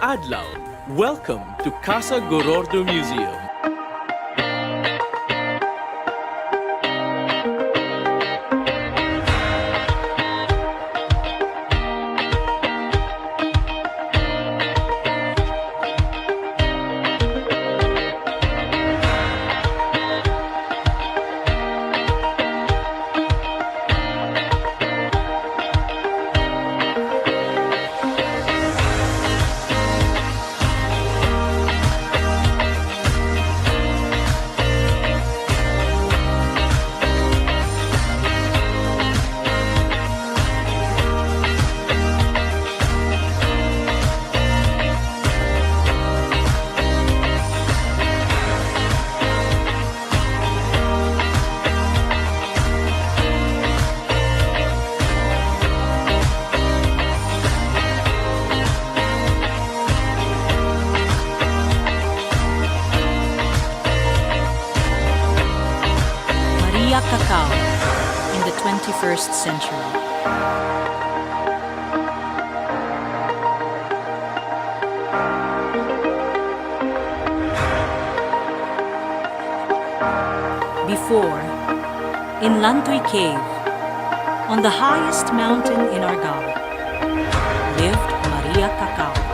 adlaw. Welcome to Casa Gorordo Museum. Cacao in the 21st century. Before, in Lantoy Cave, on the highest mountain in Argao, lived Maria Cacao.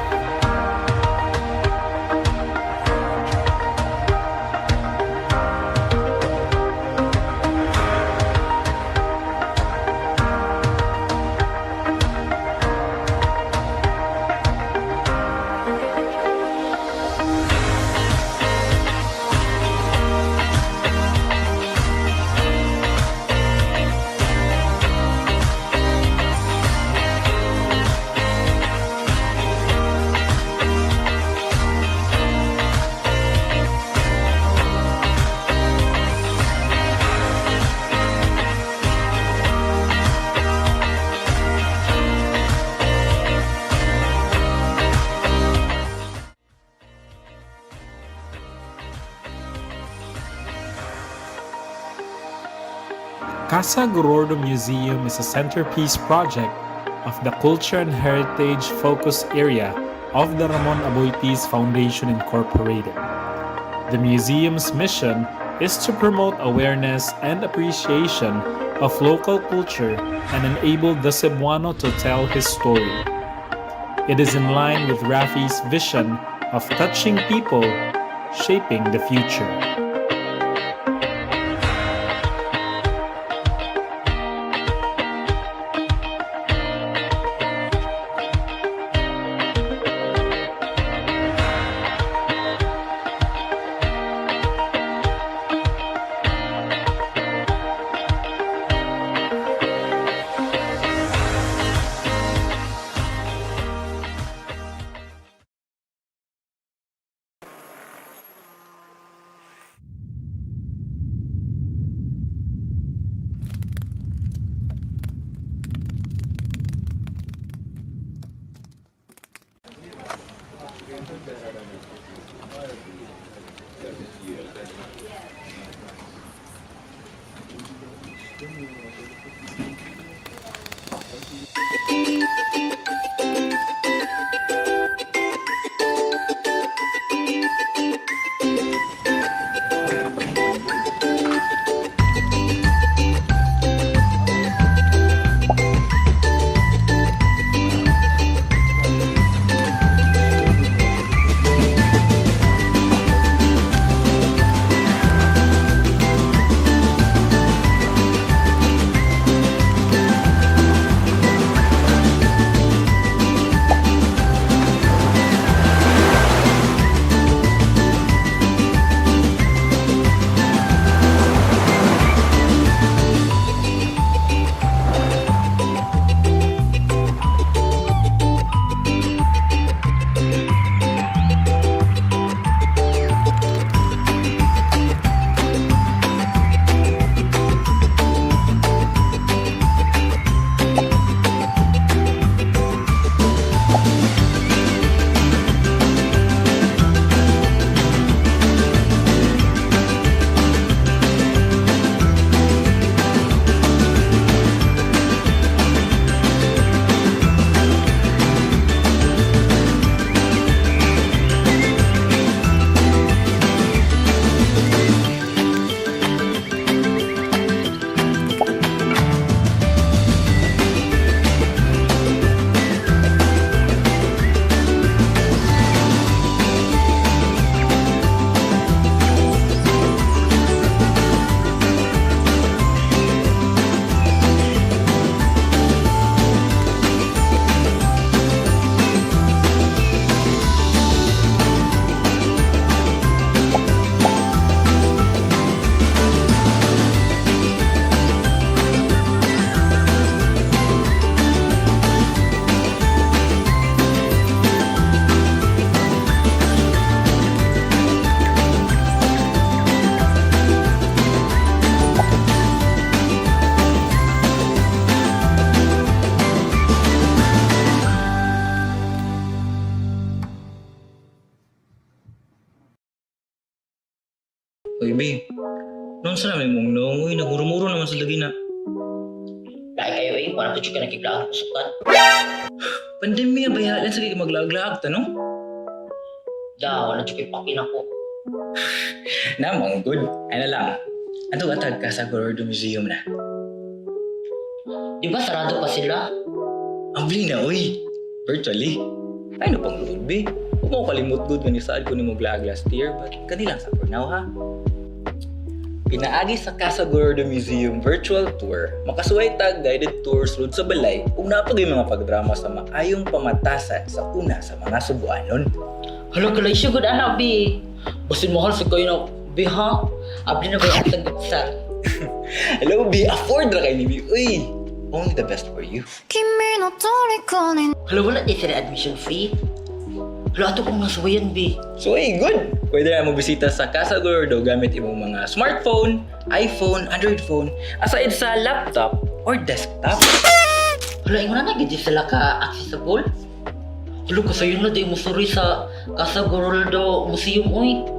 Casa Gorordo Museum is a centerpiece project of the Culture and Heritage Focus Area of the Ramon Aboitiz Foundation Incorporated. The museum's mission is to promote awareness and appreciation of local culture and enable the Cebuano to tell his story. It is in line with Rafi's vision of touching people, shaping the future. B. Noon sa namin mong naungoy, nagmuro-muro naman sa lagi na. Lain kayo eh, wala ko ka nakiklaan kusukan. Pandemya ba yan? Sige maglag-lag, tanong? Wala ko pakin ako. Namang good. Ano lang. Ato atag ka sa Gorordo Museum na. Di ba sarado pa sila? Ambli na, uy. Virtually. Ay, no pang load, B. Huwag mo kalimut good when isaad ko ni mo vlog last year, but kanilang sa for now, ha? Pinaagi sa Casa Gorordo Museum virtual tour, makasuway tag guided tours lod sa balay ug napagay mga pagdrama sa maayong pamatasan sa una sa mga Subuanon. Hala kalay siya good anak, B. Basin mahal sa kayo na, B, ha? Abli na ba yung atang gitsal? Hello, B. Afford ra kay ni B. Uy, only the best for you. Hala, wala di sila admission fee. Hala, ato kong nasuwayan, B. So, hey, good! Pwede na mo bisita sa Casa Gorordo gamit imong mga smartphone, iPhone, Android phone, aside sa laptop or desktop. Hala, ingon na nagigit sila ka-accessible? Hala, kasayon na di mo suri sa Casa Gorordo Museum, uy.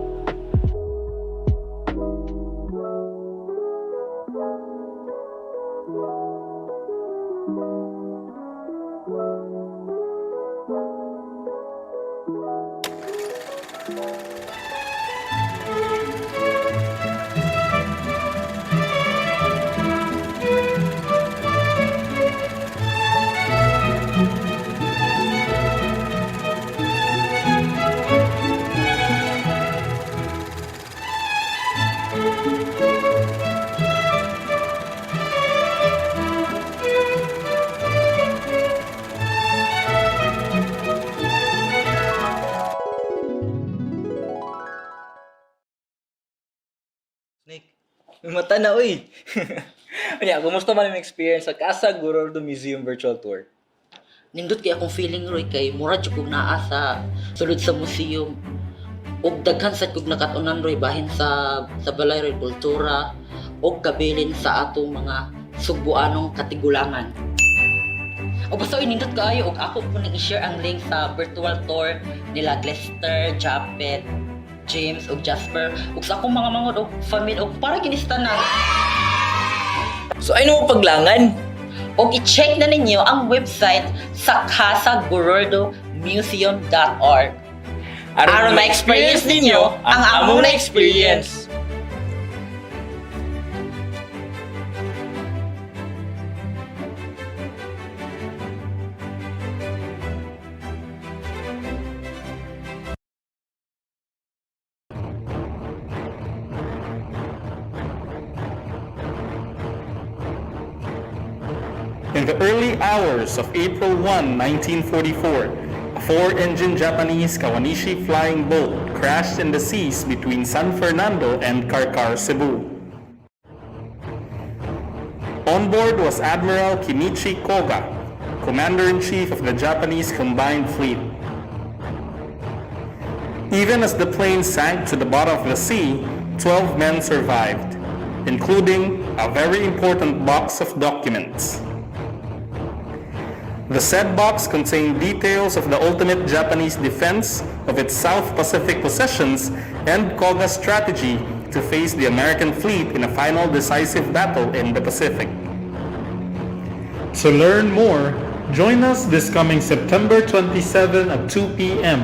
Snake, may mata na, uy! Kanya, kumusta man yung experience sa Casa Gorordo Museum virtual tour? Nindot kay akong feeling, Roy, kay mura dyan kong naa sa sulod sa museum. Og daghan sad kog nakatunan, Roy, bahin sa balay, Roy, kultura, og kabilin sa atong mga Subuanong katigulangan. O basta nindot kaayo, og ako po nang i-share ang link sa virtual tour nila Glester, Japet, James, og Jasper, ug sa akong mga mangod og family, og para kinistanan. So, ay mo paglangan? O i-check na ninyo ang website sa casagorordomuseum.org. Aron ma-experience ninyo ang among na-experience. In the early hours of April 1, 1944, a four-engine Japanese Kawanishi flying boat crashed in the seas between San Fernando and Karkar, Cebu. On board was Admiral Kinichi Koga, Commander-in-Chief of the Japanese Combined Fleet. Even as the plane sank to the bottom of the sea, 12 men survived, including a very important box of documents. The said box contained details of the ultimate Japanese defense of its South Pacific possessions and Koga's strategy to face the American fleet in a final decisive battle in the Pacific. To learn more, join us this coming September 27 at 2 p.m.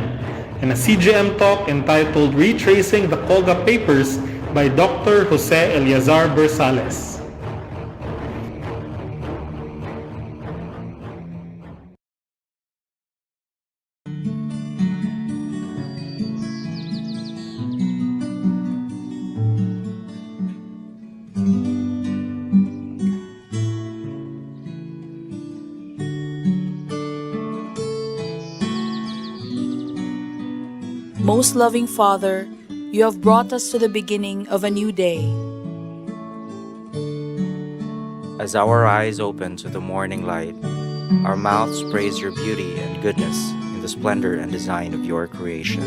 in a CGM talk entitled Retracing the Koga Papers by Dr. Jose Eleazar Bersales. Most loving Father, you have brought us to the beginning of a new day. As our eyes open to the morning light, our mouths praise your beauty and goodness in the splendor and design of your creation.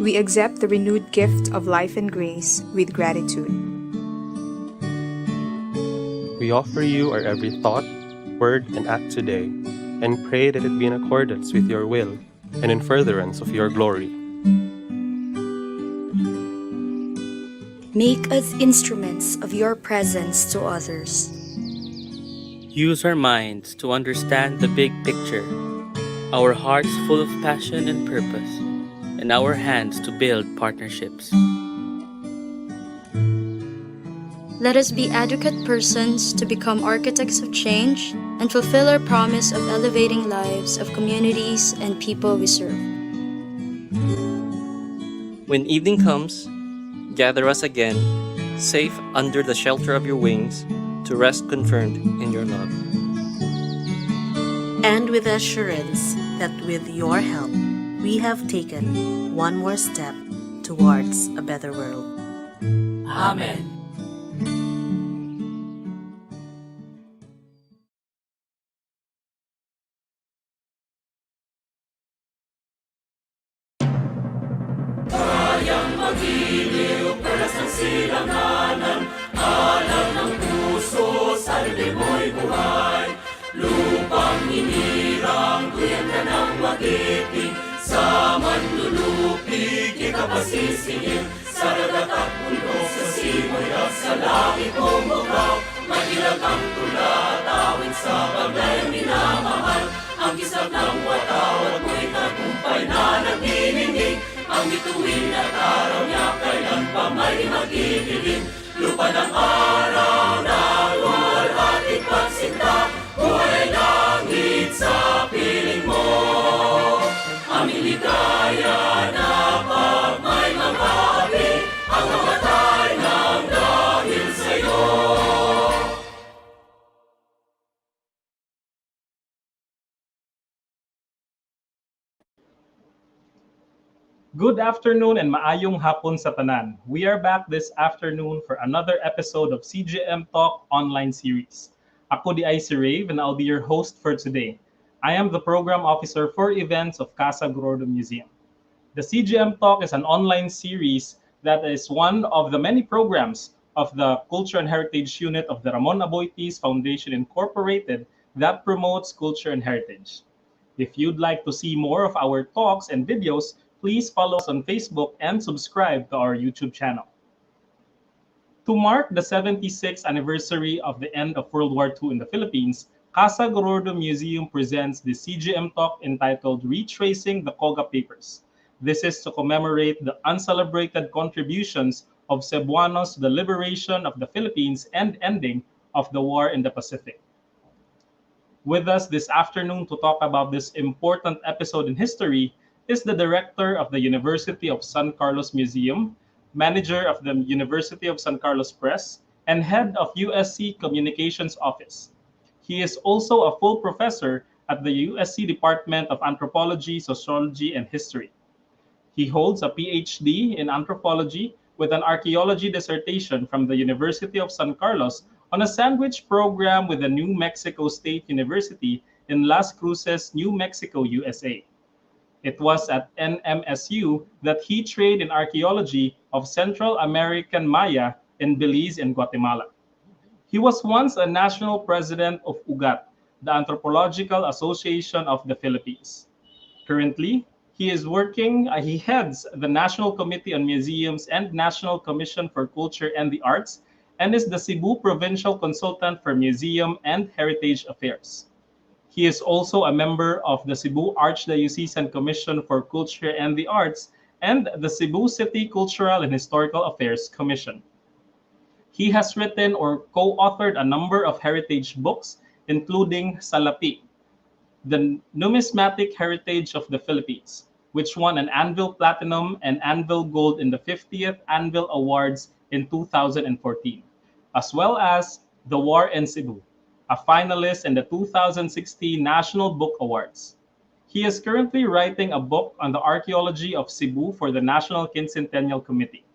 We accept the renewed gift of life and grace with gratitude. We offer you our every thought, word, and act today, and pray that it be in accordance with your will and in furtherance of your glory. Make us instruments of your presence to others. Use our minds to understand the big picture, our hearts full of passion and purpose, and our hands to build partnerships. Let us be adequate persons to become architects of change and fulfill our promise of elevating lives of communities and people we serve. When evening comes, gather us again, safe under the shelter of your wings, to rest confirmed in your love. And with the assurance that with your help, we have taken one more step towards a better world. Amen. Good afternoon and maayong hapon sa tanan. We are back this afternoon for another episode of CGM Talk online series. Ako di ay si Rave and I'll be your host for today. I am the program officer for events of Casa Gorordo Museum. The CGM Talk is an online series that is one of the many programs of the Culture and Heritage Unit of the Ramon Aboitiz Foundation Incorporated that promotes culture and heritage. If you'd like to see more of our talks and videos, please follow us on Facebook and subscribe to our YouTube channel. To mark the 76th anniversary of the end of World War II in the Philippines, Casa Gorordo Museum presents the CGM talk entitled Retracing the Koga Papers. This is to commemorate the uncelebrated contributions of Cebuanos to the liberation of the Philippines and ending of the war in the Pacific. With us this afternoon to talk about this important episode in history is the director of the University of San Carlos Museum, manager of the University of San Carlos Press, and head of USC Communications Office. He is also a full professor at the USC Department of Anthropology, Sociology, and History. He holds a PhD in anthropology with an archaeology dissertation from the University of San Carlos on a sandwich program with the New Mexico State University in Las Cruces, New Mexico, USA. It was at NMSU that he trained in archaeology of Central American Maya in Belize and Guatemala. He was once a national president of UGAT, the Anthropological Association of the Philippines. Currently, he heads the National Committee on Museums and National Commission for Culture and the Arts, and is the Cebu Provincial Consultant for Museum and Heritage Affairs. He is also a member of the Cebu Archdiocesan Commission for Culture and the Arts and the Cebu City Cultural and Historical Affairs Commission. He has written or co-authored a number of heritage books, including Salapi, The Numismatic Heritage of the Philippines, which won an Anvil Platinum and Anvil Gold in the 50th Anvil Awards in 2014, as well as The War in Cebu, a finalist in the 2016 National Book Awards. He is currently writing a book on the archaeology of Cebu for the National Quincentennial Committee.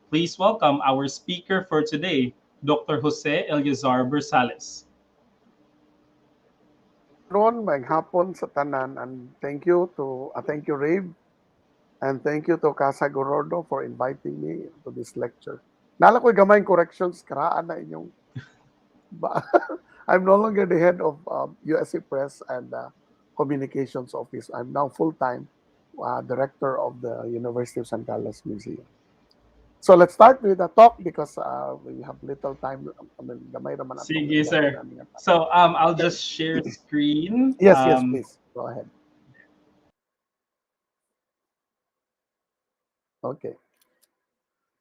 Please welcome our speaker for today, Dr. Jose Eleazar Bersales. Ron, maghapon sa tanan, and thank you, Rave, and thank you to Casa Gorordo for inviting me to this lecture. Nala ko'y gamayng corrections, karaan na inyong. I'm no longer the head of USC Press and Communications Office. I'm now full-time director of the University of San Carlos Museum. So let's start with the talk because we have little time. I mean, gamay raman ang Sige, sir. namin ang time. So I'll just share screen. Yes, yes, please. Go ahead. Okay.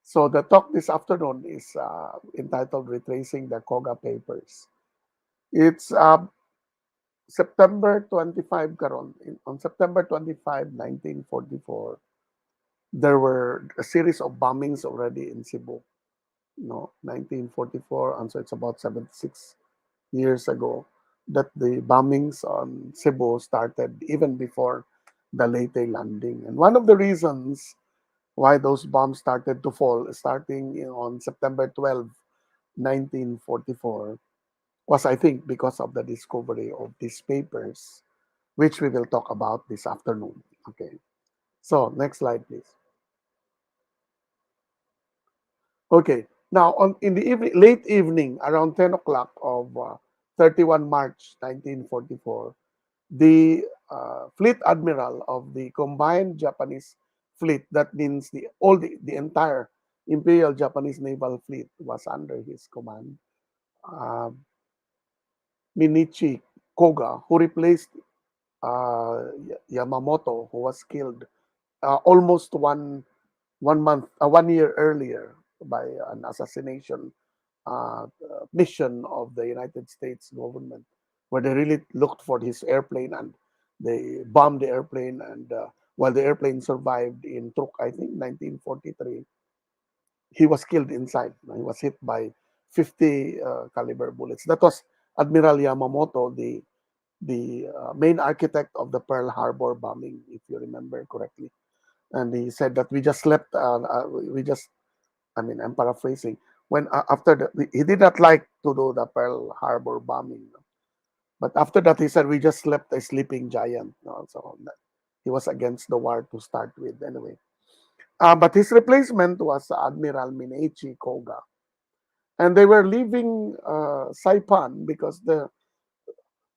So the talk this afternoon is entitled Retracing the Koga Papers. It's September 25 karon. On September 25, 1944, there were a series of bombings already in Cebu. 1944, and so it's about 76 years ago that the bombings on Cebu started even before the Leyte landing. And one of the reasons why those bombs started to fall starting on September 12, 1944 was, I think, because of the discovery of these papers, which we will talk about this afternoon. Okay. So next slide, please. Okay. Now, in the evening, late evening, around 10 o'clock of 31 March 1944, the fleet admiral of the combined Japanese fleet, that means the entire Imperial Japanese Naval Fleet was under his command, Minichi Koga, who replaced Yamamoto, who was killed almost 1 year earlier by an assassination mission of the United States government, where they really looked for his airplane and they bombed the airplane. And while the airplane survived in Truk, I think 1943, he was killed inside. He was hit by 50 caliber bullets. That was Admiral Yamamoto, the main architect of the Pearl Harbor bombing, if you remember correctly. And he said that we just slept. I mean, I'm paraphrasing. When he did not like to do the Pearl Harbor bombing, but after that he said we just slept a sleeping giant. So he was against the war to start with, anyway. But his replacement was Admiral Minechi Koga, and they were leaving Saipan because by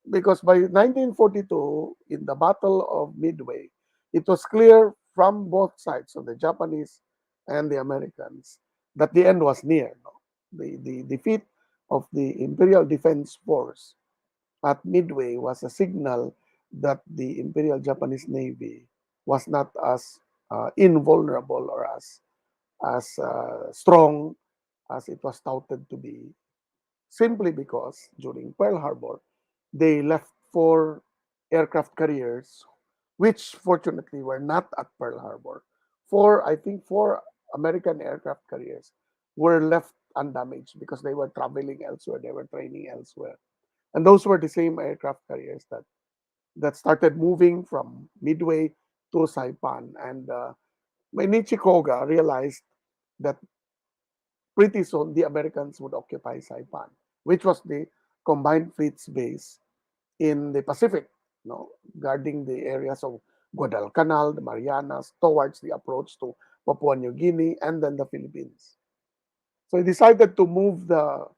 1942, in the Battle of Midway, it was clear from both sides, so the Japanese and the Americans, that the end was near. The defeat of the Imperial Defense Force at Midway was a signal that the Imperial Japanese Navy was not as invulnerable or as strong as it was touted to be, simply because during Pearl Harbor, they left 4 aircraft carriers, which fortunately were not at Pearl Harbor. I think 4 American aircraft carriers were left undamaged because they were traveling elsewhere, they were training elsewhere. And those were the same aircraft carriers that started moving from Midway to Saipan. And Mainichi Koga realized that pretty soon the Americans would occupy Saipan, which was the combined fleet's base in the Pacific, guarding the areas of Guadalcanal, the Marianas, towards the approach to Papua New Guinea, and then the Philippines. So he decided to move the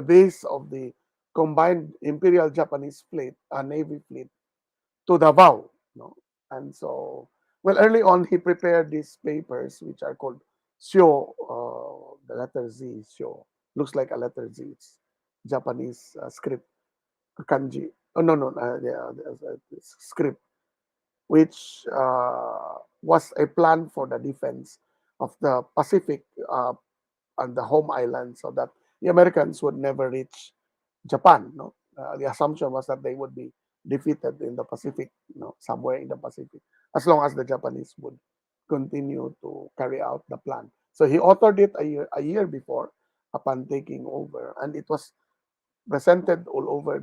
base of the combined Imperial Japanese fleet, Navy fleet, to Davao. And so, well, early on, he prepared these papers, which are called Syo, the letter Z, Syo. Looks like a letter Z. It's Japanese script, kanji. Oh, no, script, which was a plan for the defense of the Pacific and the home island, so that the Americans would never reach Japan. The assumption was that they would be defeated in the Pacific, somewhere in the Pacific, as long as the Japanese would continue to carry out the plan. So he authored it a year before, upon taking over, and it was presented all over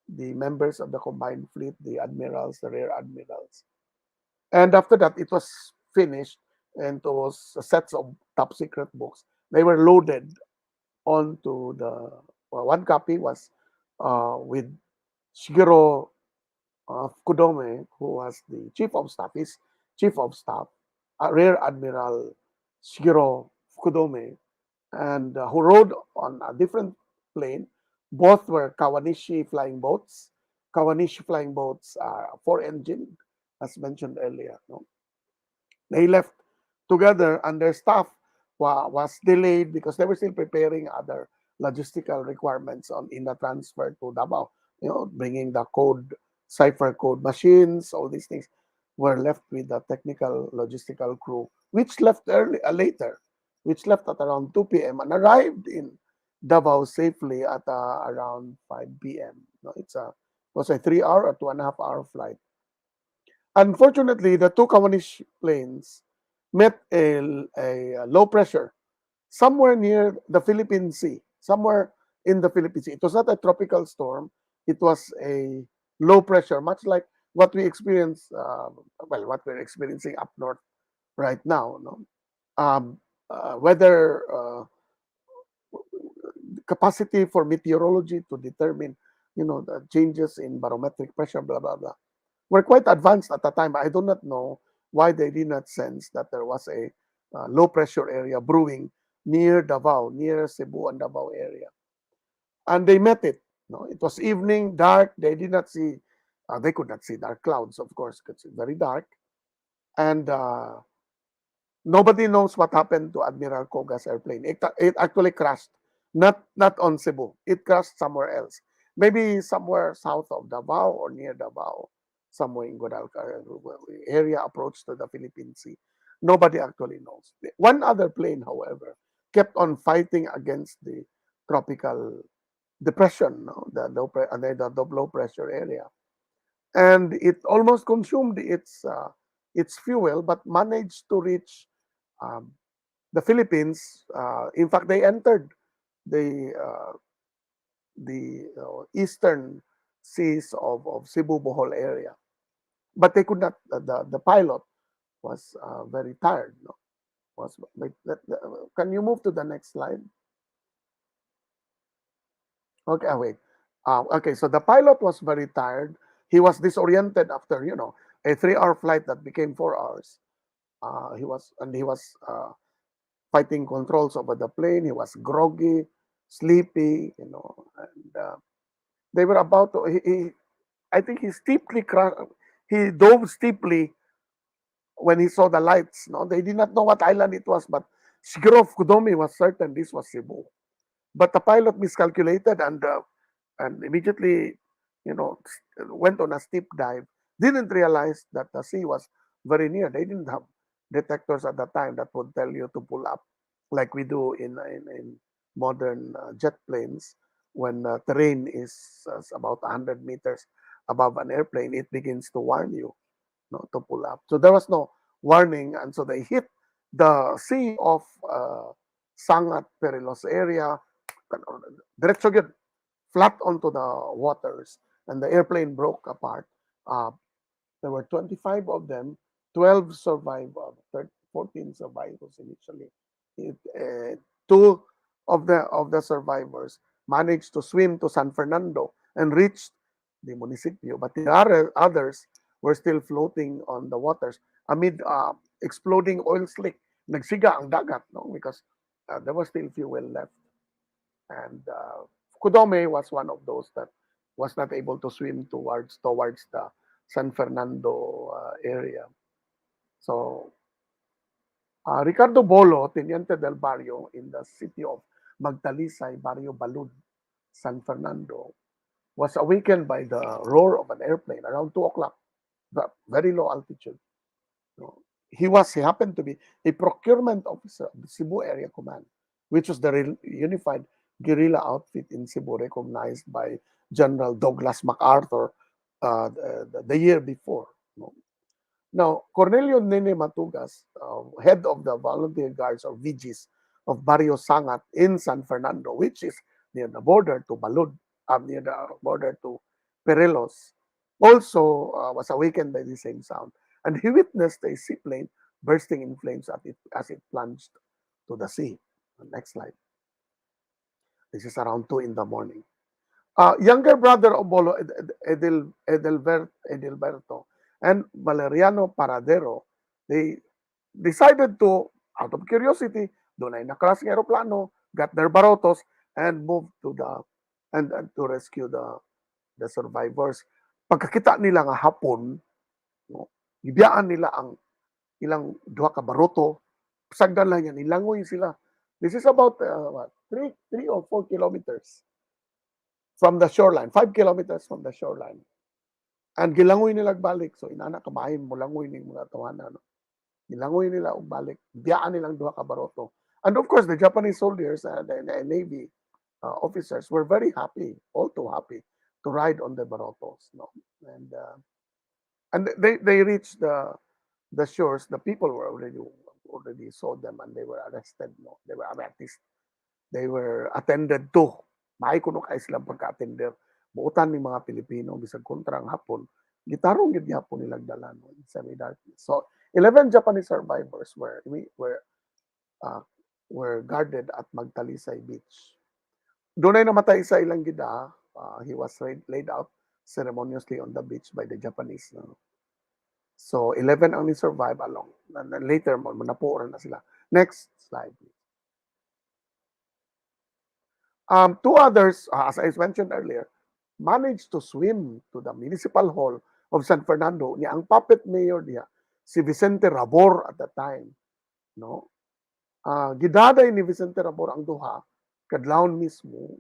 the members of the combined fleet, the admirals, the rear admirals. And after that, it was finished, and those sets of top secret books, they were loaded onto one copy was with Shigeru Kudome, who was the chief of staff, his chief of staff, Rear Admiral Shigeru Kudome, and who rode on a different plane. Both were Kawanishi flying boats. Kawanishi flying boats are 4-engine, as mentioned earlier. They left together, and their staff was delayed because they were still preparing other logistical requirements in the transfer to Davao. Bringing the code, cipher code machines, all these things were left with the technical logistical crew, which left later, which left at around 2 p.m. and arrived in Davao safely at around 5 p.m. It was a 3 hour or 2.5 hour flight. Unfortunately, the two Kawanish planes met a low pressure somewhere near the Philippine Sea, somewhere in the Philippine Sea. It was not a tropical storm. It was a low pressure, much like what we experience, what we're experiencing up north right now. No? Weather capacity for meteorology to determine, the changes in barometric pressure, blah, blah, blah. We're quite advanced at the time. I do not know why they did not sense that there was a low pressure area brewing near Davao, near Cebu and Davao area. And they met it. No, it was evening, dark. They did not see, they could not see dark clouds, of course, because it's very dark. And nobody knows what happened to Admiral Koga's airplane. It actually crashed, not on Cebu. It crashed somewhere else. Maybe somewhere south of Davao or near Davao, somewhere in Guadalcanal area approach to the Philippine Sea. Nobody actually knows. One other plane, however, kept on fighting against the tropical depression, no? the low pressure area, and it almost consumed its fuel, but managed to reach the Philippines. In fact, they entered the eastern seas of Cebu Bohol area, but they could not. The pilot was very tired. No? Can you move to the next slide? Okay, wait. Okay, so the pilot was very tired. He was disoriented after a 3 hour flight that became 4 hours. He was fighting controls over the plane. He was groggy, sleepy, and they were about to. I think he dove steeply when he saw the lights. No, they did not know what island it was, but Shiguro Fukudomi was certain this was Cebu. But the pilot miscalculated and immediately, went on a steep dive. Didn't realize that the sea was very near. They didn't have detectors at the time that would tell you to pull up, like we do in modern jet planes. When terrain is about 100 meters above an airplane, it begins to warn you, to pull up. So there was no warning, and so they hit the sea of Sangat Perilos area, diretso gyud, flat onto the waters, and the airplane broke apart. There were 25 of them, 12 survived, 14 survivors initially. Two of the survivors managed to swim to San Fernando and reached the municipio, but the others were still floating on the waters amid exploding oil slick. Nagsiga ang dagat, no? Because there was still fuel left. And Kudome was one of those that was not able to swim towards the San Fernando area. So Ricardo Bolo, Teniente del Barrio in the city of Magdalisay, Barrio Balud, San Fernando, was awakened by the roar of an airplane around 2 o'clock, very low altitude. He happened to be a procurement officer of the Cebu Area Command, which was the unified guerrilla outfit in Cebu, recognized by General Douglas MacArthur the year before. Now, Cornelio Nene Matugas, head of the volunteer guards or VGs of Barrio Sangat in San Fernando, which is near the border to Balud, near the border to Perelos, also was awakened by the same sound. And he witnessed a seaplane bursting in flames as it plunged to the sea. Next slide. This is around 2 in the morning. Younger brother of Bolo, Edilberto, and Valeriano Paradero, they decided to, out of curiosity, doon ay nakras ng aeroplano, got their barotos, and moved to to rescue the survivors. Pagkakita nila nga hapon, ibiyaan nila ang ilang duha ka baroto sagdan lang yan, ilangoy sila. This is about 3 or 4 kilometers from the shoreline, 5 kilometers from the shoreline. And gilangoy nila balik. So inana kabahin mo langoy ning mga tawanan. No? Gilangoy nila og balik. Biyaan nilang duha ka baroto. And of course, the Japanese soldiers and the Navy officers were very happy, all too happy, to ride on the barotos. No? And they reached the shores. The people were already saw them and they were arrested. No? They were arrested. They were attended to. Maay kuno kay silang pagka-attender. Buutan ni mga Pilipino bisag kontra ang Hapon. Gitarong gid Hapon nilang dala no in semi-darkness. So 11 Japanese survivors were guarded at Magtalisay Beach. Doon ay namatay sa ilang gida. He was laid out ceremoniously on the beach by the Japanese. No? So 11 only survive along. And then later, napuoran na sila. Next slide, please. Two others, as I mentioned earlier, managed to swim to the municipal hall of San Fernando. Niya ang puppet mayor diya, si Vicente Rabor at the time. No? Gidaday ni Vicente Rabor ang duha, kadlawon mismo,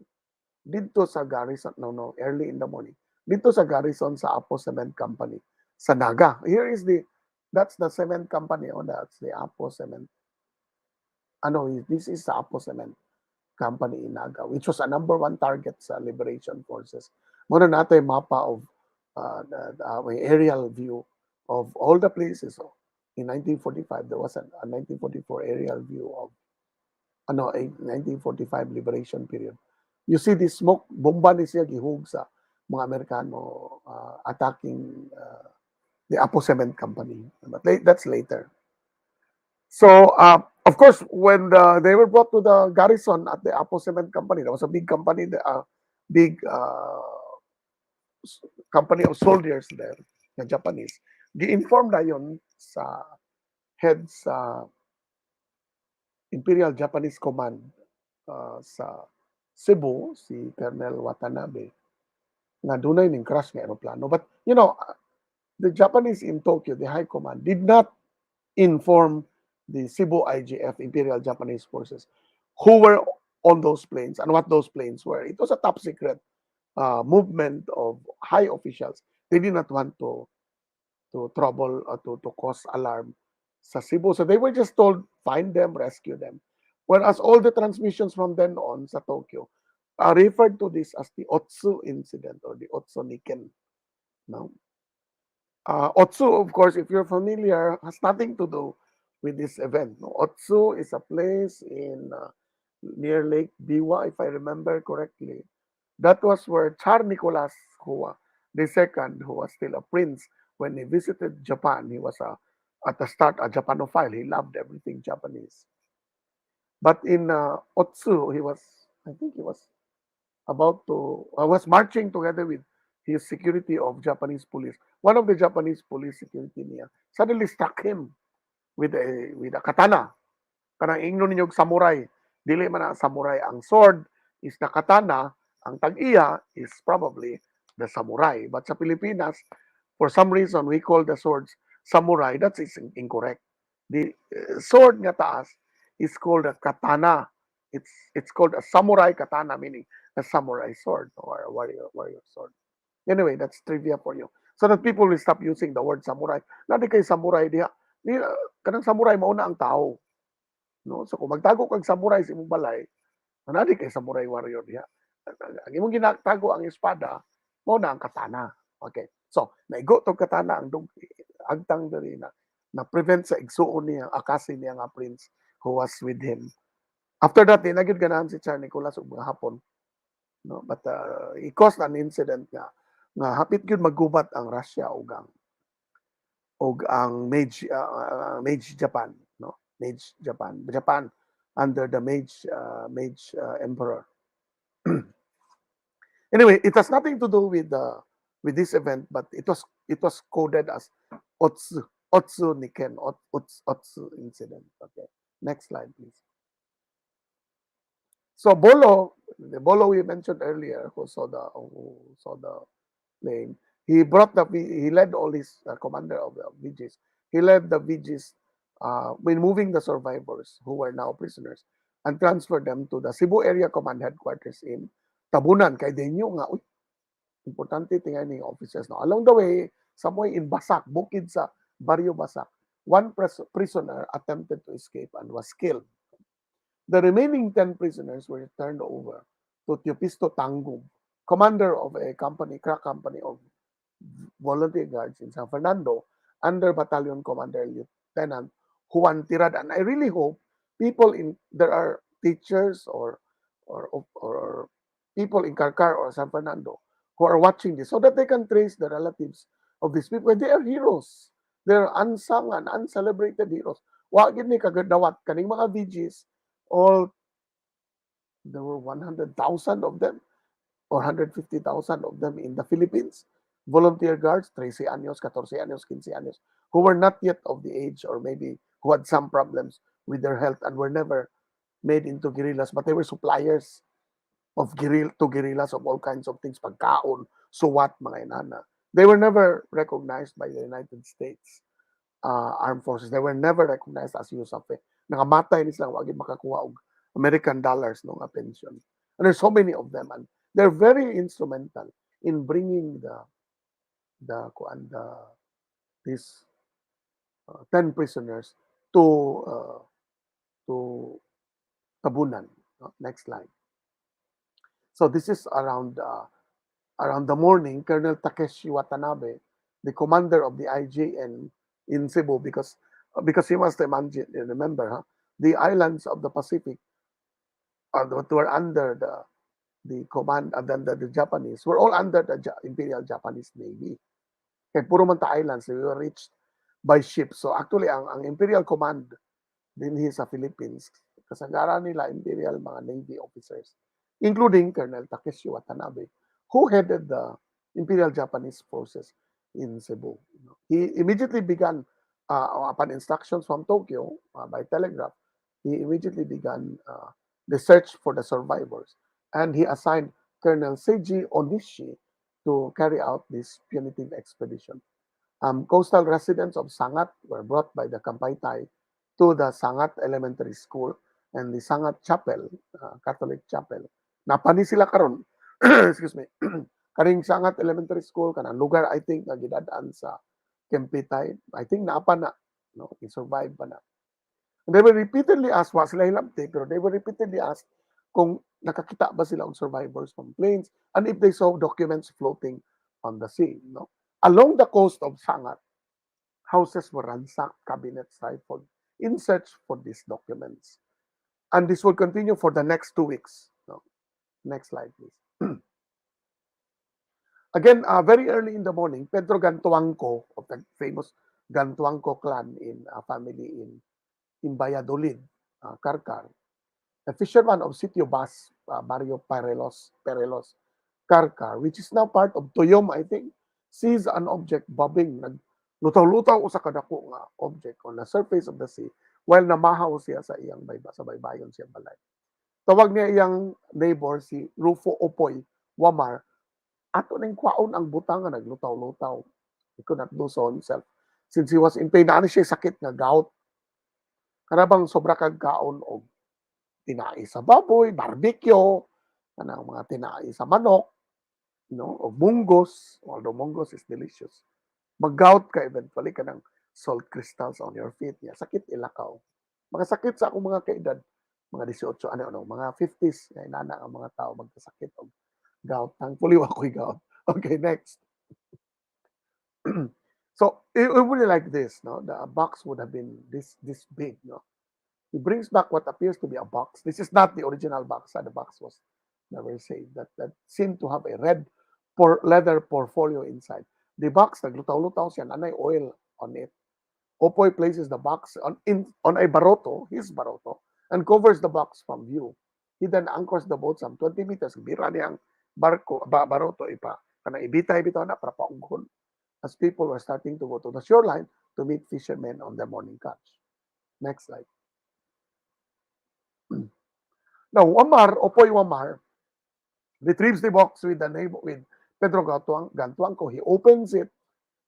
dito sa garrison, early in the morning, dito sa garrison sa Apo Cement Company, sa Naga. That's the cement company, that's the Apo Cement. This is the Apo Cement Company in Naga, which was a #1 target sa Liberation Forces. Muna natin mapa of the aerial view of all the places. So, in 1945, there was a 1944 aerial view of a 1945 liberation period. You see the smoke, bomba ni siya gihug sa mga Amerikano attacking the Apo Cement Company. But that's later. So, of course, when they were brought to the garrison at the Apo Cement Company, there was a big company, big company of soldiers there, na Japanese. Gi-inform na yun sa head sa Imperial Japanese Command sa Cebu, si Colonel Watanabe, nga dunay ning crash nga aeroplano. But, the Japanese in Tokyo, the High Command, did not inform the Cebu IJF, Imperial Japanese Forces, who were on those planes and what those planes were. It was a top secret movement of high officials. They did not want to trouble or to cause alarm sa Cebu. So they were just told, find them, rescue them. Whereas all the transmissions from then on sa Tokyo referred to this as the Otsu incident or the Otsu Niken. No? Otsu, of course, if you're familiar, has nothing to do with this event. No? Otsu is a place in near Lake Biwa, if I remember correctly. That was where Tsar Nicholas II, who was still a prince, when he visited Japan, he was at the start a Japanophile. He loved everything Japanese. But in Otsu, I think he was was marching together with his security of Japanese police. One of the Japanese police security niya suddenly struck him with a katana. Kanang ingno ninyo samurai. Dili man ang samurai. Ang sword is the katana. Ang tag-iya is probably the samurai. But sa Pilipinas, for some reason, we call the swords samurai. That is incorrect. The sword nga taas is called a katana. It's called a samurai katana, meaning a samurai sword or a warrior sword. Anyway, that's trivia for you. So that people will stop using the word samurai. Nadi kay samurai diha. Kanang samurai mauna ang tao. No? So kung magtago kag samurai sa imong balay, nadi kay samurai warrior diha. Ang imong ginatago ang espada, mauna ang katana. Okay. So, naigo tong katana ang agtang diri na prevent sa igsuon niya, akasin niya nga prince who was with him. After that, nagid ganahan si Tsar Nicholas ug mga Hapon. No? But it caused an incident nga hapit gyud maggubat ang Russia ug ang Meiji Japan, no? Meiji Japan under the Meiji Emperor. Anyway, it has nothing to do with this event, but it was coded as Otsu Niken, Otsu incident. Okay, next slide, please. So the Bolo we mentioned earlier, who saw the plane, he led all his commander of the VGs. He led the VGs when moving the survivors who were now prisoners and transferred them to the Cebu Area Command Headquarters in Tabunan. Kay Denyo nga, uy, importante tingnan ni officers. No? Along the way, somewhere in Basak, bukid sa Barrio Basak, one prisoner attempted to escape and was killed. The remaining 10 prisoners were turned over to Teopisto Tangum, commander of a company, crack company of volunteer guards in San Fernando, under Battalion Commander Lieutenant Juan Tirad. And I really hope there are teachers or people in Carcar or San Fernando who are watching this so that they can trace the relatives of these people. They are heroes. They're unsung and uncelebrated heroes. Wa gid ni kagadawat kaning mga VGs, all there were 100,000 of them or 150,000 of them in the Philippines. Volunteer guards, 13 años, 14 años, 15 años, who were not yet of the age or maybe who had some problems with their health and were never made into guerrillas, but they were suppliers of guerrillas of all kinds of things, pagkaon, suwat, mga inana. They were never recognized by the United States armed forces. They were never recognized as USAFE. Nangamatay ni silang wagi makakuha og American dollars no nga pension. And there's so many of them, and they're very instrumental in bringing these 10 prisoners to Tabunan. Next slide. So this is around the morning. Colonel Takeshi Watanabe, the commander of the IJN in Cebu, because you must imagine, remember, the islands of the Pacific were under the command, and then the Japanese were all under the Imperial Japanese Navy. Kaya puro man ta islands, they were reached by ship. So actually, ang Imperial Command din sa Philippines, kasagaran nila Imperial mga Navy officers, including Colonel Takeshi Watanabe, who headed the Imperial Japanese forces in Cebu. He immediately began, upon instructions from Tokyo by telegraph, he immediately began the search for the survivors. And he assigned Colonel Seiji Onishi to carry out this punitive expedition. Coastal residents of Sangat were brought by the Kampaytay to the Sangat Elementary School and the Sangat Chapel, Catholic Chapel. Napani sila karon, excuse me, karing Sangat Elementary School, kanang lugar, I think, na gidadaan sa Kempitay. I think naapa na, no? I-survive pa na. And they were repeatedly asked, wa sila hilabti, pero they were repeatedly asked kung nakakita ba sila ng survivors from planes and if they saw documents floating on the sea. No? Along the coast of Sangat, houses were ransacked, cabinets rifled in search for these documents. And this will continue for the next 2 weeks. No? Next slide, please. Again, very early in the morning, Pedro Gantuangco, of the famous Gantuangco clan in a family in Valladolid, Carcar, a fisherman of Sitio Bas, Barrio Perelos, Carcar, which is now part of Toyom, I think, sees an object bobbing, lutaw-lutaw sa kadako nga object on the surface of the sea while namahaw siya sa iyang sa baybayon siya balay. Tawag niya iyang neighbor, si Rufo Opoy Wamar, ato ning kwaon ang butang nga naglutaw-lutaw. He could not do so himself. Since he was in pain, naano siya sakit nga gout. Karabang sobra kag kaon og tinai sa baboy, barbecue, kanang mga tinai sa manok, o munggos, although munggos is delicious. Mag-gout ka eventually, kanang salt crystals on your feet niya. Sakit ilakaw. Mga sakit sa akong mga kaedad, mga 18, mga 50s, ay nana ang mga tao magkasakit og gout. Thankfully, ako'y gout. Okay, next. So, it would be like this, no? The box would have been this big, no? He brings back what appears to be a box. This is not the original box. The box was never saved. That seemed to have a red leather portfolio inside. The box, naglutaw-lutaw siya, nanay oil on it. Opoy places the box on a baroto, his baroto, and covers the box from view. He then anchors the boat some 20 meters. Bira niyang baroto ipa. Kana ibitay-bitaw na para paunghon. As people were starting to go to the shoreline to meet fishermen on their morning catch. Next slide. Now, Opoy Wamar retrieves the box with Pedro Gantuangco. He opens it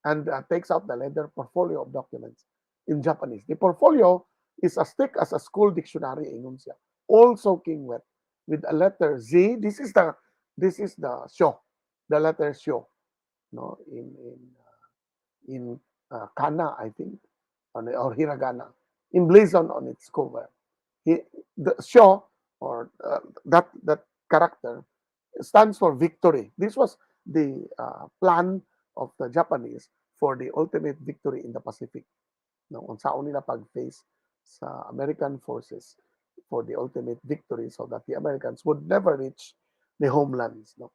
and takes out the leather portfolio of documents. in Japanese. The portfolio is as thick as a school dictionary, ingon siya. All soaking wet with a letter Z. This is the sho, the letter sho, no, in kana, I think, or hiragana, emblazoned on its cover. The sho, or that character, stands for victory. This was the plan of the Japanese for the ultimate victory in the Pacific. No, unsaon nila pag-face sa American forces for the ultimate victory so that the Americans would never reach the homelands. No?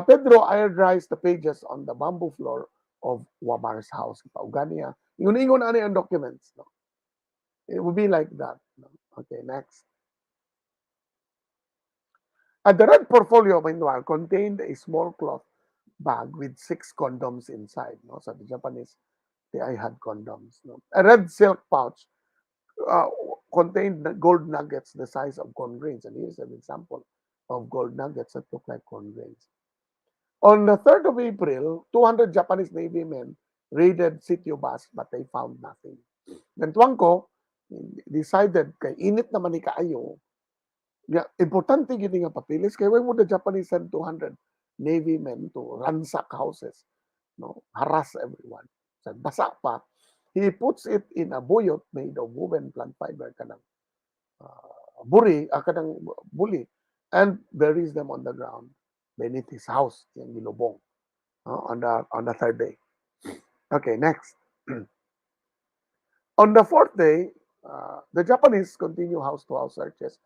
Pedro ironized the pages on the bamboo floor of Wamar's house. Paugani niya. Ingon-ingon ani ang documents. No? It would be like that. No? Okay, next. The red portfolio, meanwhile, contained a small cloth bag with 6 condoms inside. No? So the Japanese, I had condoms. No? A red silk pouch contained gold nuggets the size of corn grains. And here's an example of gold nuggets that look like corn grains. On the 3rd of April, 200 Japanese Navy men raided Sitio Bas, but they found nothing. Then Tuangko decided, kay init naman ni kaayo, importante gini nga papilis, kay why would the Japanese send 200 Navy men to ransack houses, no, harass everyone. So, basa pa, he puts it in a buyot made of woven plant fiber, kanang kanang buli, and buries them on the ground beneath his house in Nilobong on the 3rd day. Okay, next. On the 4th day, the Japanese continue house-to-house searches,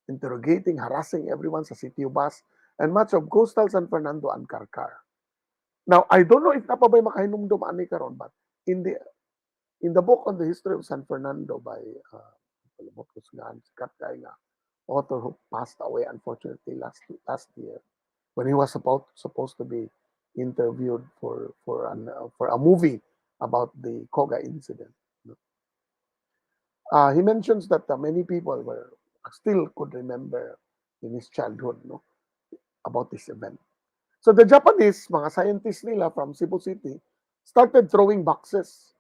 interrogating, harassing everyone sa Sitio Bas and much of coastal San Fernando and Carcar. Now, I don't know if napabay makahinumdum ani karon, but in the book on the history of San Fernando by author who passed away unfortunately last year, when he was supposed to be interviewed for a movie about the Koga incident. He mentions that many people still could remember in his childhood, no, about this event. So the Japanese, mga scientists nila from Cebu City, started throwing boxes,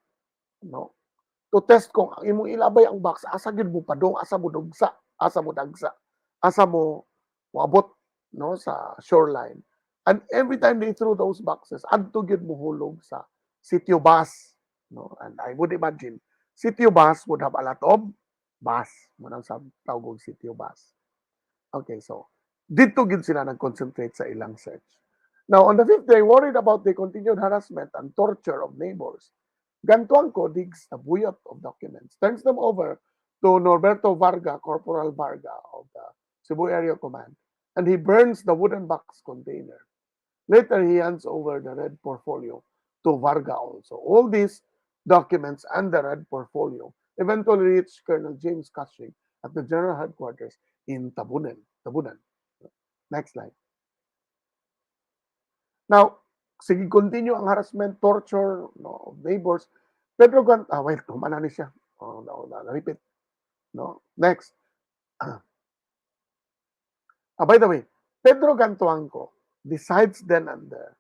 no, to test kung imong ilabay ang box, asa gyud mo padong, asa mo dugsa, asa mo dagsa, asa mo moabot, no, sa shoreline. And every time they threw those boxes, adto gyud mo hulog sa Sitio Bas, no. And I would imagine Sitio Bas would have a lot of bas, manang sa tawag Sitio Bas. Okay, so dito gid sila nag-concentrate sa ilang search. Now, on the 5th day, worried about the continued harassment and torture of neighbors, Gantuangco digs a buyot of documents, turns them over to Norberto Varga, Corporal Varga of the Cebu Area Command, and he burns the wooden box container. Later, he hands over the red portfolio to Varga also. All these documents and the red portfolio eventually reached Colonel James Cushing at the General Headquarters in Tabunan. Next slide. Now, sige, continue ang harassment, torture, no, of neighbors. Pedro wait, humana ni siya. Repeat. No, next. By the way, Pedro Gantuangco decides then and there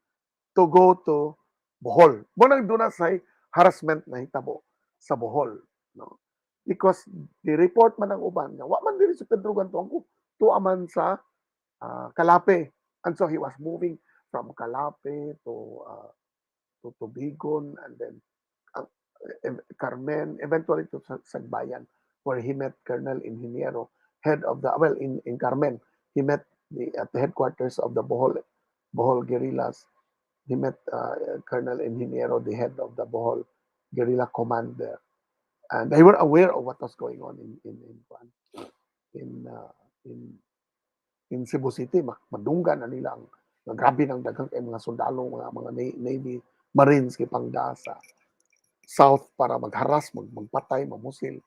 to go to Bohol. Munang doon na say harassment na hitabo sa Bohol, no? Because the report man ang uban nga wa man diri si Pedro Gantuangco tuaman sa Calape, and so he was moving from Calape to Bigon, and then Carmen, eventually to Sagbayan, where he met Colonel Ingeniero, head of the in Carmen, he met at the headquarters of the Bohol guerrillas. He met Colonel Ingeniero, the head of the Bohol guerrilla command there, and they were aware of what was going on in Cebu City. Madunggan na nila ang grabe ng daghang kay mga sundalo, mga Navy Marines kay pangda sa South para magharas, magpatay, mamusil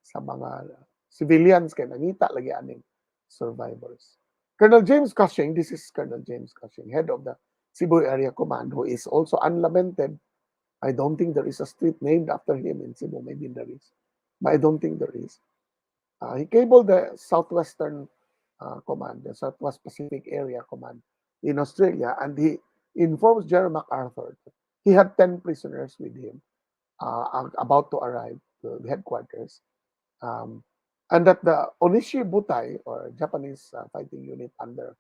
sa mga civilians kay nangita lagi aning survivors. Colonel James Cushing, this is Colonel James Cushing, head of the Cebu Area Command, who is also unlamented. I don't think there is a street named after him in Cebu. Maybe there is, but I don't think there is. He cabled the Southwestern Command, the Southwest Pacific Area Command in Australia, and he informs General MacArthur he had 10 prisoners with him about to arrive to the headquarters, um, and that the Onishi Butai, or Japanese fighting unit under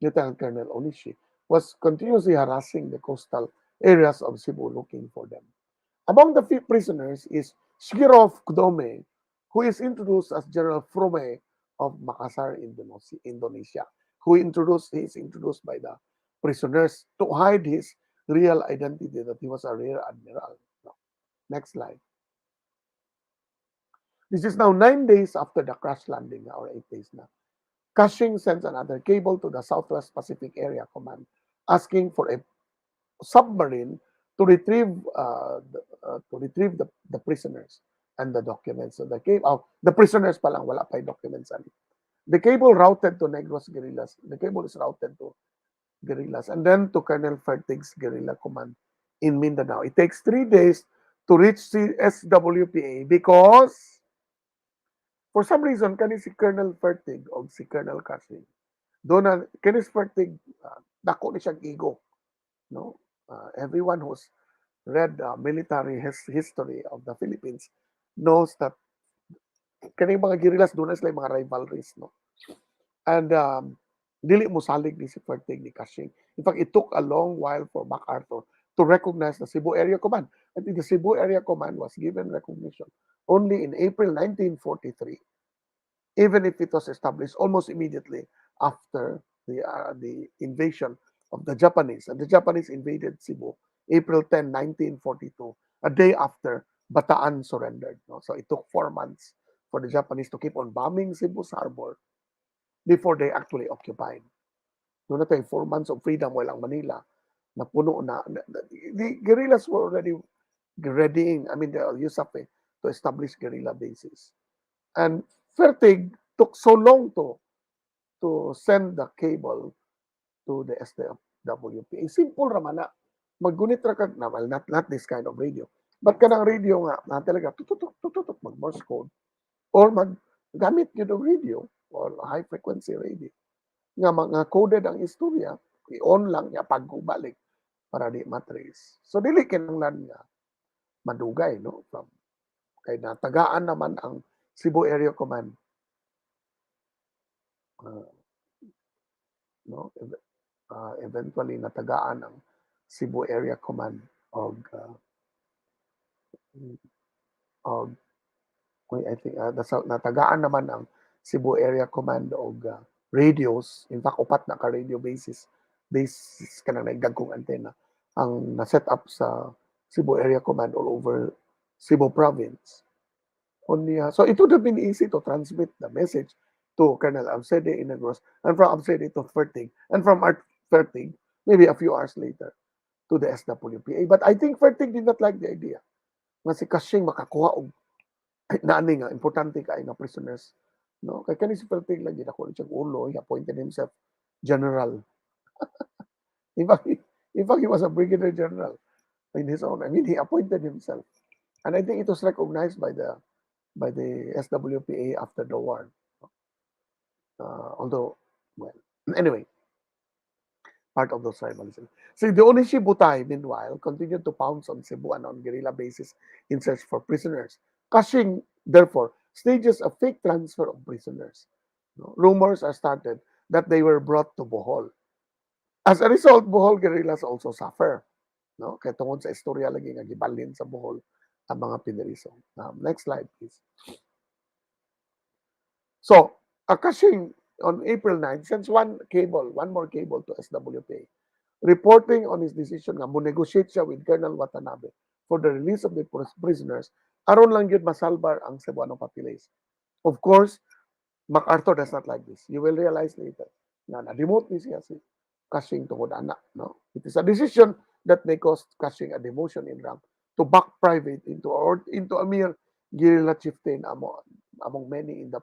Lieutenant Colonel Onishi, was continuously harassing the coastal areas of Cebu looking for them. Among the prisoners is Shigirov Kudome, who is introduced as General Frome of Makassar, Indonesia, who is introduced by the prisoners to hide his real identity, that he was a rear admiral. No. Next slide. This is now 9 days after the crash landing, or 8 days now. Cushing sends another cable to the Southwest Pacific Area Command asking for a submarine to retrieve the prisoners and the documents. So the prisoners pa lang, wala pa yung documents. The cable routed to Negros guerrillas. The cable is routed to guerrillas and then to Colonel Fertig's guerrilla command in Mindanao. It takes 3 days to reach SWPA because for some reason kani si Colonel Fertig o si Colonel Cushing doon kani si Fertig dako ni siyang ego, no? Everyone who's read military history of the Philippines knows that kaning mga guerrillas doon sila mga rivalries, no? And dili mo salig ni si Fertig ni Cushing. In fact, it took a long while for MacArthur to recognize the Cebu Area Command. I think the Cebu Area Command was given recognition only in April 1943, even if it was established almost immediately after the invasion of the Japanese. And the Japanese invaded Cebu April 10, 1942, a day after Bataan surrendered. No? So it took 4 months for the Japanese to keep on bombing Cebu's harbor before they actually occupied. Noon na tayo 4 months of freedom while ang Manila napuno na. The guerrillas were already readying, the USAP to establish guerrilla bases. And Fertig took so long to send the cable to the SWPA. Simple raman na. Maggunit ra kag na, well, not this kind of radio. But kanang radio nga, na talaga, tututok, mag-Morse code. Or gamit yun ng radio or high frequency radio. Nga mga coded ang istorya, i-on lang niya pagbalik para di matrace. So dili kinanglan nga madugay, no? From kay natagaan naman ang Cebu Area Command. Eventually natagaan ang Cebu Area Command og I think natagaan naman ang Cebu Area Command og radios. In fact, upat na ka radio bases kanang nagdagkong antena ang na-set up sa Cebu Area Command all over Cebu Province. So it would have been easy to transmit the message to Colonel Absede in Negros, and from Absede to Fertig, and from Fertig, maybe a few hours later, to the SWPA. But I think Fertig did not like the idea. Nga si Cushing makakuha og naani nga importante kay nga prisoners, no? Kay kani si Fertig lagi na ko siyang ulo, he appointed himself general. in fact, he was a brigadier general in his own. He appointed himself, and I think it was recognized by the SWPA after the war. Although, well, anyway, part of those tribalism. So the Onishi Butai, meanwhile, continued to pounce on Cebu and on guerrilla bases in search for prisoners. Cushing, therefore, stages a fake transfer of prisoners. Rumors are started that they were brought to Bohol. As a result, Bohol guerrillas also suffer. No? Kaya tungkol sa istorya lagi nga gibalhin sa Bohol ang mga pineriso. Next slide, please. So, Cushing on April 9 sends one more cable to SWPA, reporting on his decision nga mo-negotiate siya with Colonel Watanabe for the release of the prisoners aron lang yun masalbar ang Cebuano population. Of course, MacArthur does not like this. You will realize later na na-demote ni siya si Cushing tungod anak. No? It is a decision that may cost Cushing a demotion in rank to back private into a mere guerrilla chieftain among many in the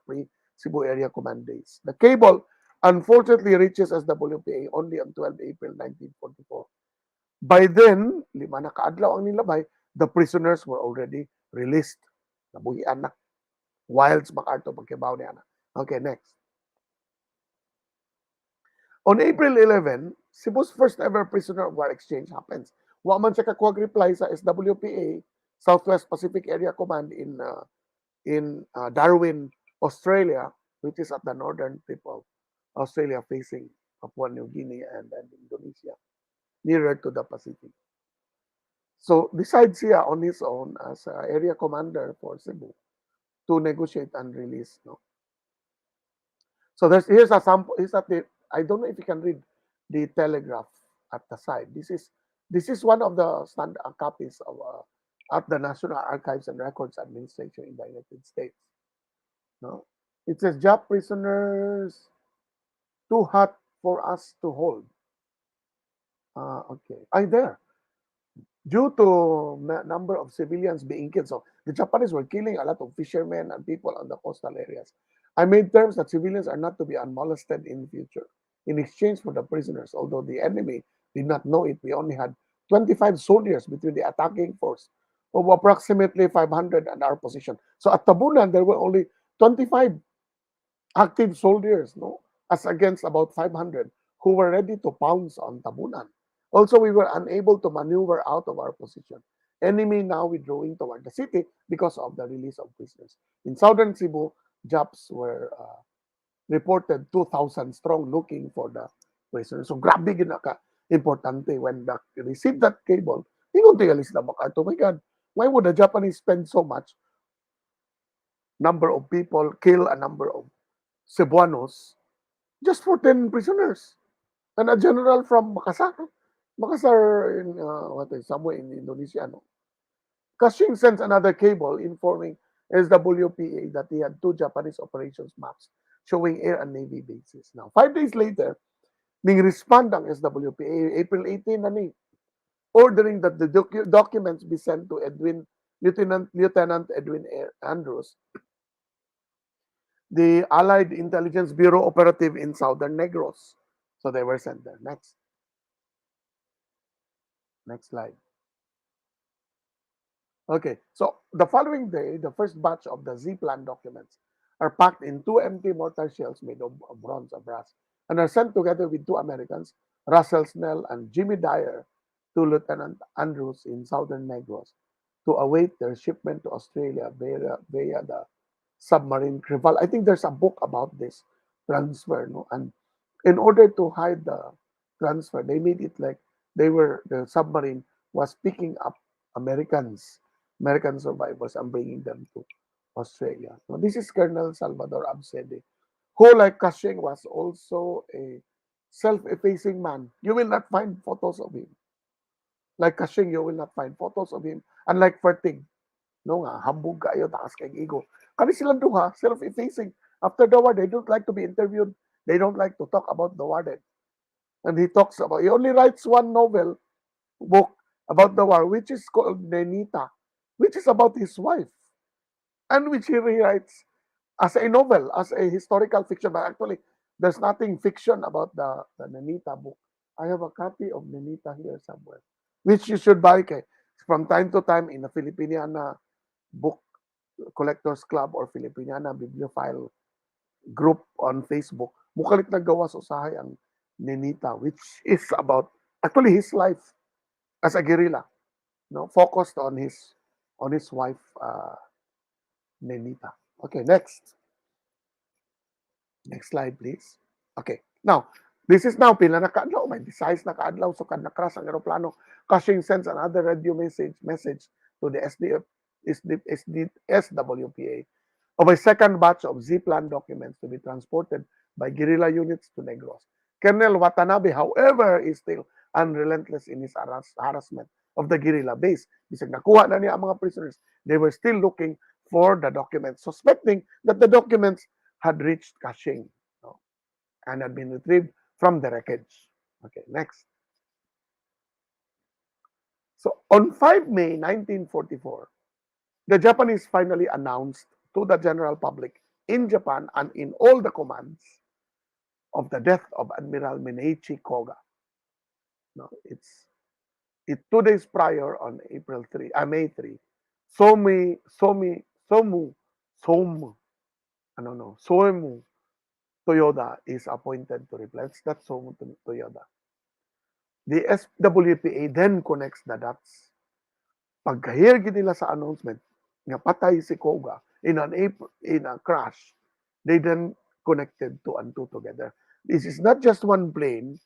Cebu Area Command days. The cable unfortunately reaches SWPA only on 12 April 1944. By then, 5 na kaadlaw ang nilabay, the prisoners were already released. Nabuhian na. Wilds MacArthur pagkibaw niya na. Okay, next. On April 11, Cebu's first ever prisoner of war exchange happens. Wa man siya kakuha reply sa SWPA Southwest Pacific Area Command in Darwin, Australia, which is at the northern tip of Australia, facing Papua New Guinea and Indonesia, nearer to the Pacific. So decides here on his own as area commander for Cebu to negotiate and release. No? So here's a sample. I don't know if you can read the telegraph at the side. This is one of the standard copies of at the National Archives and Records Administration in the United States. No, it says Jap prisoners too hot for us to hold. Okay, there. Due to number of civilians being killed, so the Japanese were killing a lot of fishermen and people on the coastal areas. I made terms that civilians are not to be unmolested in the future in exchange for the prisoners. Although the enemy did not know it, we only had 25 soldiers between the attacking force of approximately 500 and our position. So at Tabunan, there were only 25 active soldiers, no, as against about 500 who were ready to pounce on Tabunan. Also, we were unable to maneuver out of our position. Enemy now withdrawing toward the city because of the release of prisoners. In southern Cebu, Japs were reported 2,000 strong looking for the prisoners. So grabe importante when they received that cable. Ingon tingali sila makarto, my God, why would the Japanese spend so much number of people, kill a number of Cebuanos just for 10 prisoners? And a general from Makassar in somewhere in Indonesia, no? Cushing sends another cable informing SWPA that he had 2 Japanese operations maps showing air and navy bases. Now, 5 days later, ning respond ang SWPA, April 18 na ni, ordering that the documents be sent to Lieutenant Edwin Andrews, the Allied Intelligence Bureau operative in Southern Negros. So they were sent there. Next slide. Okay, so the following day, the first batch of the Z-Plan documents are packed in 2 empty mortar shells made of bronze or brass and are sent together with 2 Americans, Russell Snell and Jimmy Dyer, to Lieutenant Andrews in Southern Negros to await their shipment to Australia via the submarine Creval. I think there's a book about this transfer, no? And in order to hide the transfer, they made it like the submarine was picking up American survivors and bringing them to Australia. Now, this is Colonel Salvador Absede, who, like Cushing, was also a self-effacing man. You will not find photos of him. Like Cushing, you will not find photos of him. Unlike Fertig, no nga, hambog kayo, taas kay ego. Kani silang duha, self-effacing. After the war, they don't like to be interviewed. They don't like to talk about the war then. And he only writes one book about the war, which is called Nenita, which is about his wife, and which he rewrites as a novel, as a historical fiction. But actually, there's nothing fiction about the Nenita book. I have a copy of Nenita here somewhere, which you should buy from time to time in a Filipiniana book collectors club or Filipiniana bibliophile group on Facebook. Mukalit naggawa sa usahay ang Nenita, which is about actually his life as a guerrilla, no, focused on his wife Nenita. Okay, next slide, please. Okay, now this is now pila nakaadlaw, may size nakaadlaw, so kad nakras ang eroplano. Cushing sends another radio message to the SWPA of a second batch of Z-Plan documents to be transported by guerrilla units to Negros. Colonel Watanabe, however, is still unrelentless in his harassment of the guerrilla base. Bisag nakuha na niya ang mga prisoners, they were still looking for the documents, suspecting that the documents had reached Cushing, no, and had been retrieved from the wreckage. Okay, next. So on 5 May 1944, the Japanese finally announced to the general public in Japan and in all the commands of the death of Admiral Mineichi Koga. No, it's 2 days prior on May 3. Somu Toyoda is appointed to replace that Somu Toyoda. The SWPA then connects the dots pagkahir gid nila sa announcement nga patay si Koga in a crash, they then connected two and two together. This is not just one plane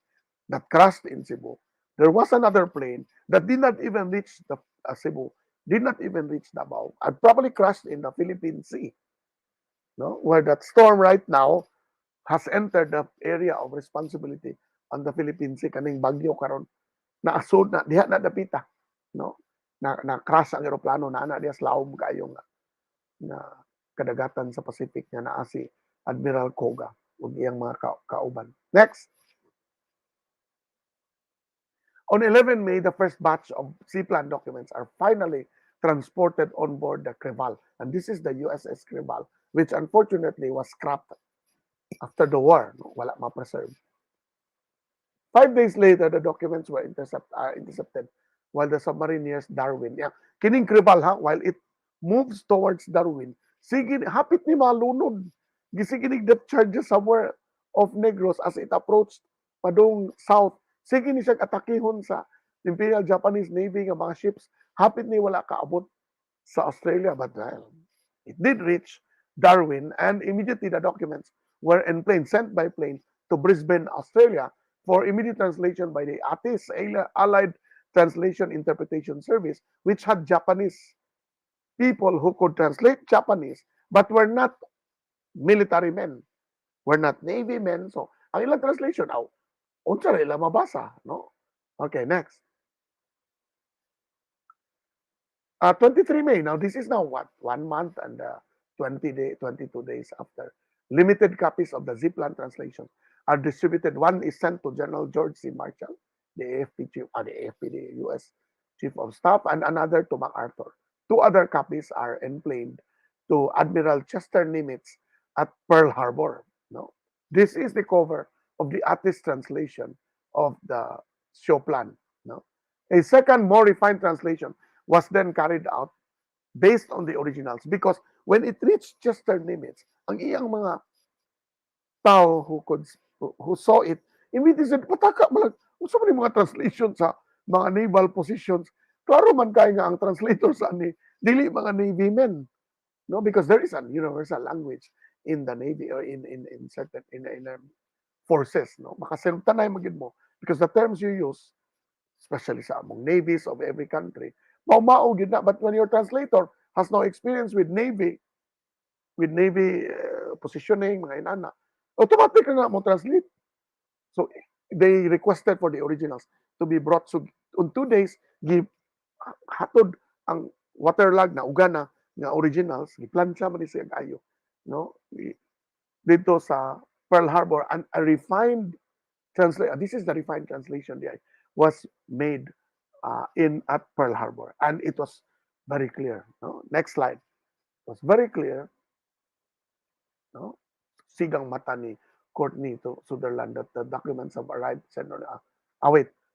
that crashed in Cebu. There was another plane that did not even reach the Cebu, did not even reach Davao, and probably crashed in the Philippine Sea, no? Where that storm right now has entered the area of responsibility on the Philippine Sea. Kaning bagyo karon naasod na diha na dapita, no? Na crash ang eroplano na ana diha lawom kayo na kadagatan sa Pacific nga naa si Admiral Koga ug iyang mga kauban. Next. On 11 May, the first batch of seaplan documents are finally transported on board the Creval. And this is the USS Creval, which unfortunately was scrapped after the war. No? Wala ma-preserve. 5 days later, the documents were intercepted while the submarineers Darwin. Yeah, kining Creval, ha, while it moves towards Darwin, sige, hapit ni malunod. Gisiginig depth charges somewhere off Negros as it approached padung south. Sige ni siya atakihon sa Imperial Japanese Navy nga mga ships. Hapit ni wala kaabot sa Australia. But it did reach Darwin, and immediately the documents were sent by plane to Brisbane, Australia for immediate translation by the ATIS, Allied Translation Interpretation Service, which had Japanese people who could translate Japanese but were not military men, were not Navy men. So, ang ilang translation, unsa ila mabasa, no? Okay, next. 23 May. Now, this is now what? 1 month and 22 days after. Limited copies of the Ziplan translation are distributed. One is sent to General George C. Marshall, the the U.S. Chief of Staff, and another to MacArthur. 2 other copies are emplaned to Admiral Chester Nimitz at Pearl Harbor. No, this is the cover of the ATIS translation of the show plan. No, a second, more refined translation was then carried out based on the originals, because when it reached Chester Nimitz, ang iyang mga tao who saw it immediately said, pataka malag, unsa man mga translation sa mga naval positions. Klaro man kay nga ang translator sa ni dili mga Navy men, no, because there is a universal language in the Navy or in certain forces, no, makasentanay magid mo because the terms you use, especially sa among navies of every country, mao gid na. But when your translator has no experience with Navy positioning, mga inana, automatic nga mo translate. So they requested for the originals to be brought. So on 2 days, give hatod ang waterlogged na ugana nga originals, giplansya man ni siya kayo, no, dito sa Pearl Harbor, and a refined translation. This is the refined translation that was made at Pearl Harbor, and it was very clear. No? Next slide. It was very clear. No? Sigang mata ni Courtney to Sutherland that the documents have arrived.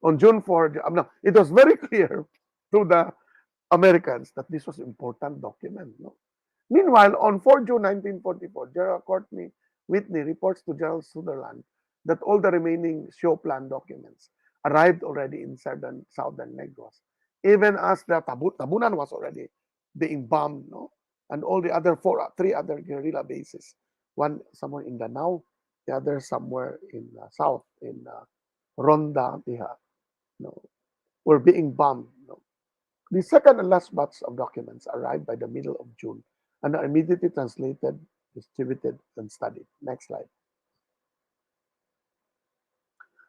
On June 4, it was very clear to the Americans that this was important document. No? Meanwhile, on 4 June 1944, General Courtney Whitney reports to General Sutherland that all the remaining show plan documents arrived already in southern Negros, even as the Tabunan was already being bombed, no? And all the other 3 other guerrilla bases, one somewhere in Danao, the other somewhere in south, in Ronda, no, were being bombed. No? The second and last batch of documents arrived by the middle of June and are immediately translated, distributed, and studied. Next slide.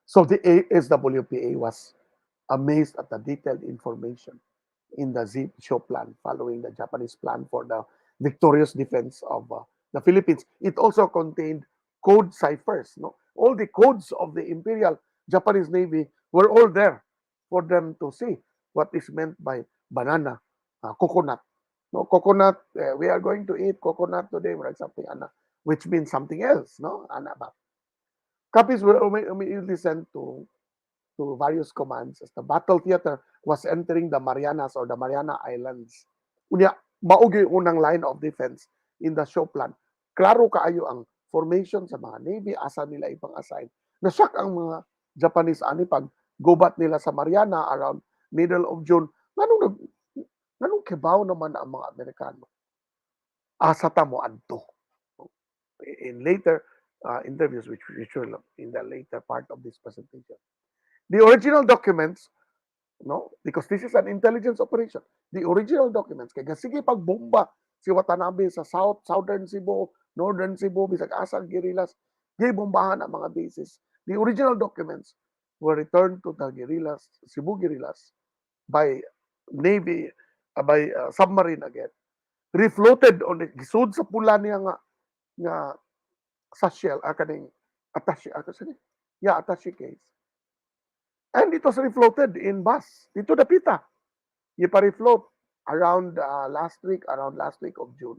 So the SWPA was amazed at the detailed information in the ZIP show plan following the Japanese plan for the victorious defense of the Philippines. It also contained code ciphers. No? All the codes of the Imperial Japanese Navy were all there for them to see what is meant by banana, coconut. No, coconut, we are going to eat coconut today, or something, which means something else. No? Copies were immediately sent to various commands as the battle theater was entering the Marianas or the Mariana Islands. Unya, maugi unang line of defense in the show plan. Klaro kaayo ang formation sa mga Navy, asa nila ipang-assign. Nasyak ang mga Japanese ani pag gubat nila sa Mariana around middle of June. Nganong Nganong kibaw naman ang mga Amerikano? Asa ta mo adto? In later interviews, which will in the later part of this presentation. The original documents, no, because this is an intelligence operation. The original documents, kaya sige pagbomba si Watanabe sa Southern Cebu, Northern Cebu, bisag asa guerrillas, di bombahan ang mga bases. The original documents were returned to the guerrillas, Cebu guerrillas, by Navy, by submarine again, refloated on it, gisud sa pula niya nga sa shell, kaning attache, attache case. And it was refloated in bus dito dapita. Ipa-refloat around last week of June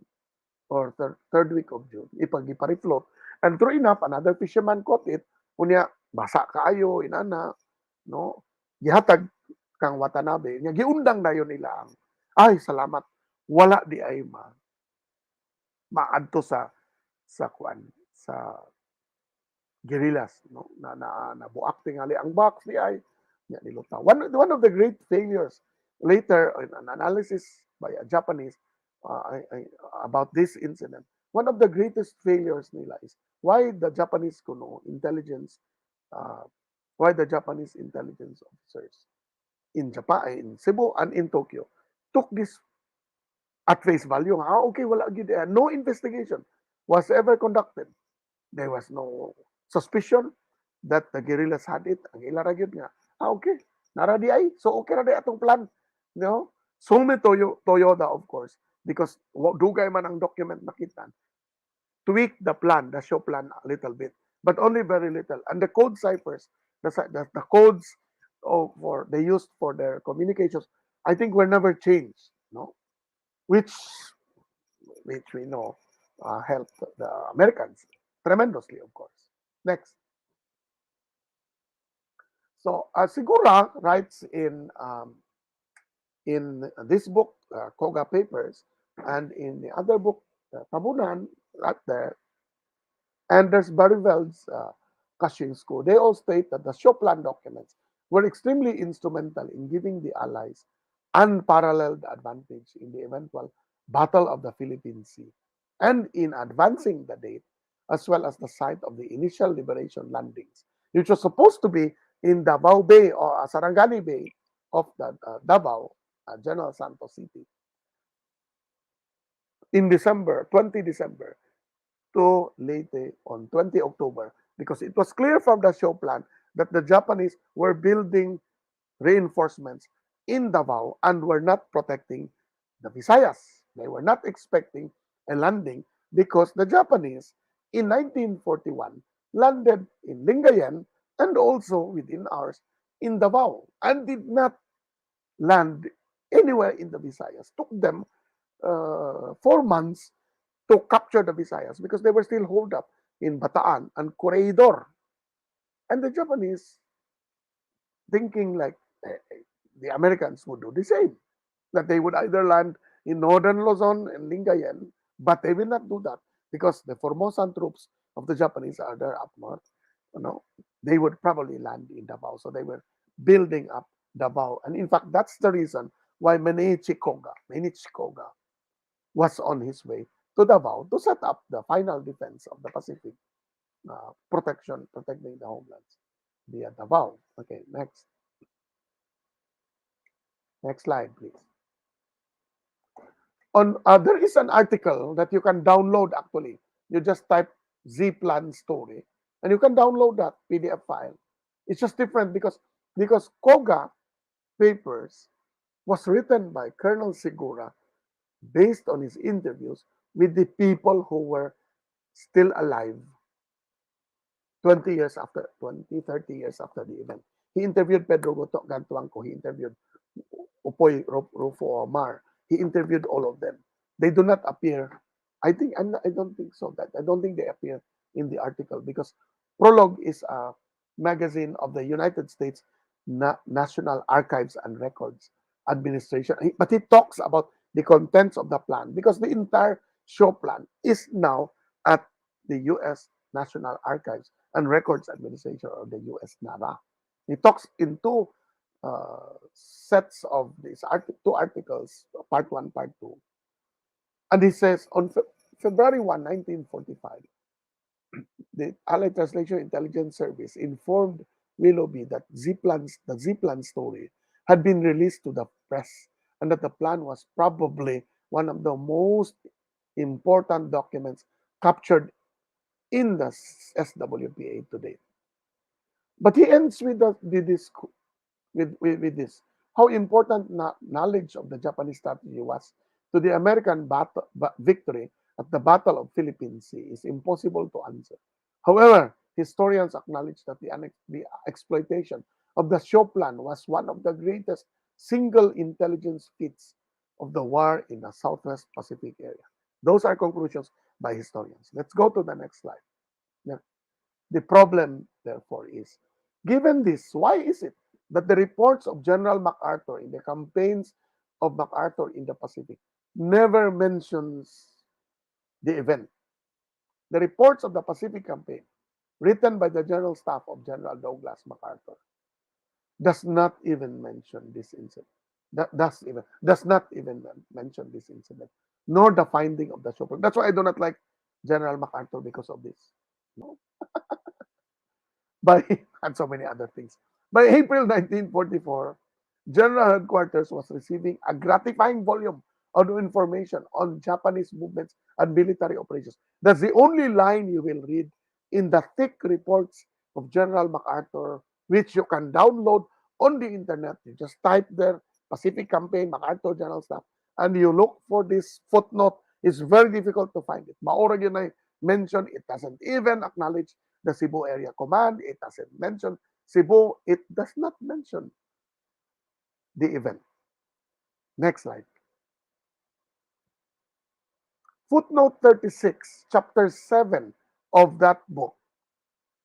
or third week of June. Ipa-refloat. And true enough, another fisherman caught it. Unya, basa kaayo, inana, no? Gihatag kang Watanabe. Nya giundang na yun nila ang, ay, salamat. Wala di ay maadto sa kuan, sa guerrillas, no, na buak tingali ang box di ay niluta. One of the great failures later in an analysis by a Japanese about this incident, one of the greatest failures nila is why the Japanese intelligence officers in Japan, in Cebu and in Tokyo took this at face value. Okay, wala gid, no investigation was ever conducted. There was no suspicion that the guerrillas had it. Ang ilara gyud nga, okay, nara di ay, so okay ra di atong plan. No? So may Toyota, of course, because dugay man ang document nakita, tweak the plan, the show plan a little bit, but only very little. And the code ciphers, the codes they used for their communications, I think were never changed, no? Which we know helped the Americans tremendously, of course. Next. So Segura writes in this book, Koga Papers, and in the other book, Tabunan, right there, and there's Bariveld's Cushing School. They all state that the show plan documents were extremely instrumental in giving the Allies unparalleled advantage in the eventual Battle of the Philippine Sea, and in advancing the date, as well as the site of the initial liberation landings, which was supposed to be in Davao Bay or Sarangani Bay of the Davao, General Santos City, in 20 December to late on 20 October, because it was clear from the show plan that the Japanese were building reinforcements in Davao and were not protecting the Visayas. They were not expecting a landing because the Japanese in 1941 landed in Lingayen and also within hours in Davao and did not land anywhere in the Visayas. Took them 4 months to capture the Visayas because they were still holed up in Bataan and Corregidor. And the Japanese, thinking like the Americans would do the same, that they would either land in northern Luzon and Lingayen, but they will not do that because the Formosan troops of the Japanese are there up north. They would probably land in Davao. So they were building up Davao. And in fact, that's the reason why Menichi Koga was on his way to Davao to set up the final defense of the Pacific, protecting the homelands via Davao. Okay, next. Next slide, please. There is an article that you can download actually. You just type Z-Plan story and you can download that PDF file. It's just different because Koga Papers was written by Colonel Segura based on his interviews with the people who were still alive 30 years after the event. He interviewed Pedro Gantuangco, he interviewed Upoy Rufo Omar, he interviewed all of them. They do not appear, I don't think so. I don't think they appear in the article because Prologue is a magazine of the United States National Archives and Records Administration. But he talks about the contents of the plan because the entire show plan is now at the U.S. National Archives and Records Administration, or the U.S. NARA. He talks in two sets of these two articles, part 1, part 2. And he says on February 1, 1945, the Allied Translation Intelligence Service informed Willoughby that the Z-plan story had been released to the press and that the plan was probably one of the most important documents captured in the SWPA to date. But he ends with this. How important knowledge of the Japanese strategy was to the American victory at the Battle of Philippine Sea is impossible to answer. However, historians acknowledge that the exploitation of the show plan was one of the greatest single intelligence feats of the war in the Southwest Pacific area. Those are conclusions by historians. Let's go to the next slide. Now, the problem, therefore, is given this, why is it that the reports of General MacArthur in the campaigns of MacArthur in the Pacific never mentions the event? The reports of the Pacific campaign, written by the General Staff of General Douglas MacArthur, does not even mention this incident. Does not even mention this incident, nor the finding of the show. That's why I do not like General MacArthur because of this. No, and so many other things. By April 1944, General Headquarters was receiving a gratifying volume of information on Japanese movements and military operations. That's the only line you will read in the thick reports of General MacArthur, which you can download on the internet. You just type there Pacific Campaign, MacArthur General Staff, and you look for this footnote. It's very difficult to find it. Maura yun ay mention, it doesn't even acknowledge the Cebu Area Command. It doesn't mention Cebu. It does not mention the event. Next slide. Footnote 36, chapter 7 of that book.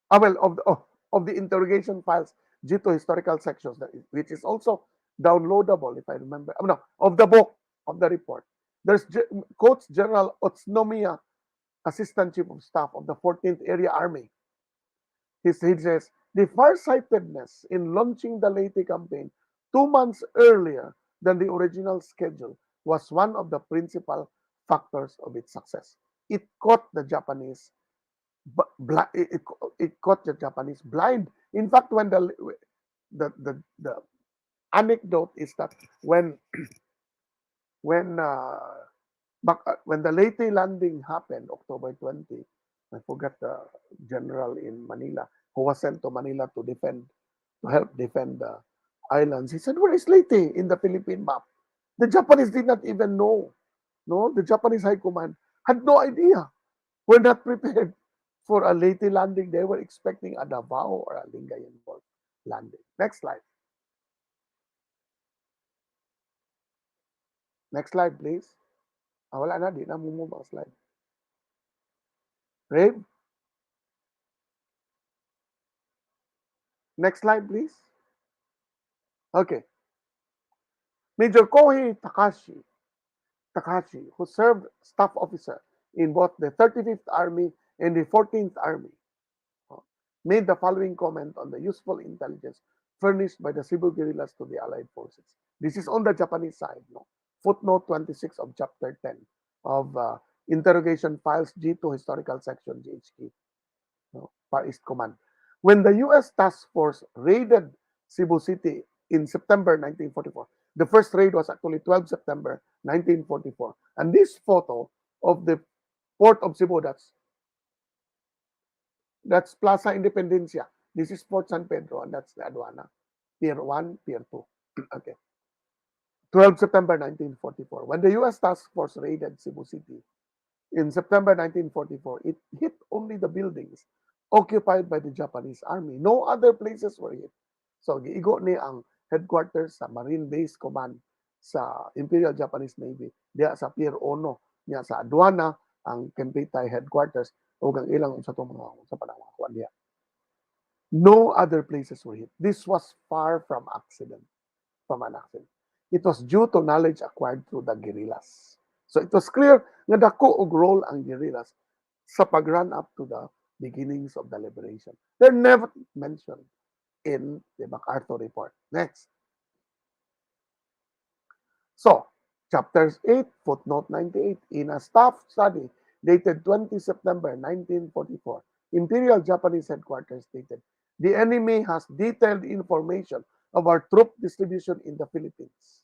Of the interrogation files due to historical sections, which is also downloadable, if I remember. No, of the book, of the report. There's quotes General Otsunomiya, Assistant Chief of Staff of the 14th Area Army. He says, the farsightedness in launching the Leyte campaign 2 months earlier than the original schedule was one of the principal factors of its success. It caught the Japanese blind. In fact, when the anecdote is that when the Leyte landing happened, October 20, I forgot the general in Manila who was sent to Manila to help defend the islands. He said, "Where is Leyte in the Philippine map?" The Japanese did not even know. No, the Japanese High Command had no idea. Were not prepared for a Leyte landing. They were expecting a Davao or a Lingayen landing. Next slide. Next slide, please. Wala na, di na move ang slide. Rave? Next slide, please. Okay. Major Kohei Takahashi, who served staff officer in both the 35th Army and the 14th Army, made the following comment on the useful intelligence furnished by the Cebu guerrillas to the Allied forces. This is on the Japanese side. No? Footnote 26 of Chapter 10 of Interrogation Files G2 Historical Section GHQ, Far East Command. When the U.S. Task Force raided Cebu City in September 1944, the first raid was actually 12 September 1944. And this photo of the port of Cebu, that's Plaza Independencia. This is Port San Pedro, and that's the Aduana. Pier 1, Pier 2. Okay. 12 September 1944. When the U.S. Task Force raided Cebu City in September 1944, it hit only the buildings occupied by the Japanese Army. No other places were hit. So, giigo ni ang headquarters sa Marine Base Command sa Imperial Japanese Navy diya sa Pier 1 niya sa Aduana ang Kempitay headquarters o ang ilang sa itong mga sa panahon diya. No other places were hit. This was far from an accident. It was due to knowledge acquired through the guerrillas. So it was clear nga dako og role ang guerrillas sa pag-run up to the beginnings of the liberation. They're never mentioned in the MacArthur report. Next. So, chapters 8, footnote 98, in a staff study dated 20 September 1944, Imperial Japanese Headquarters stated, the enemy has detailed information of our troop distribution in the Philippines.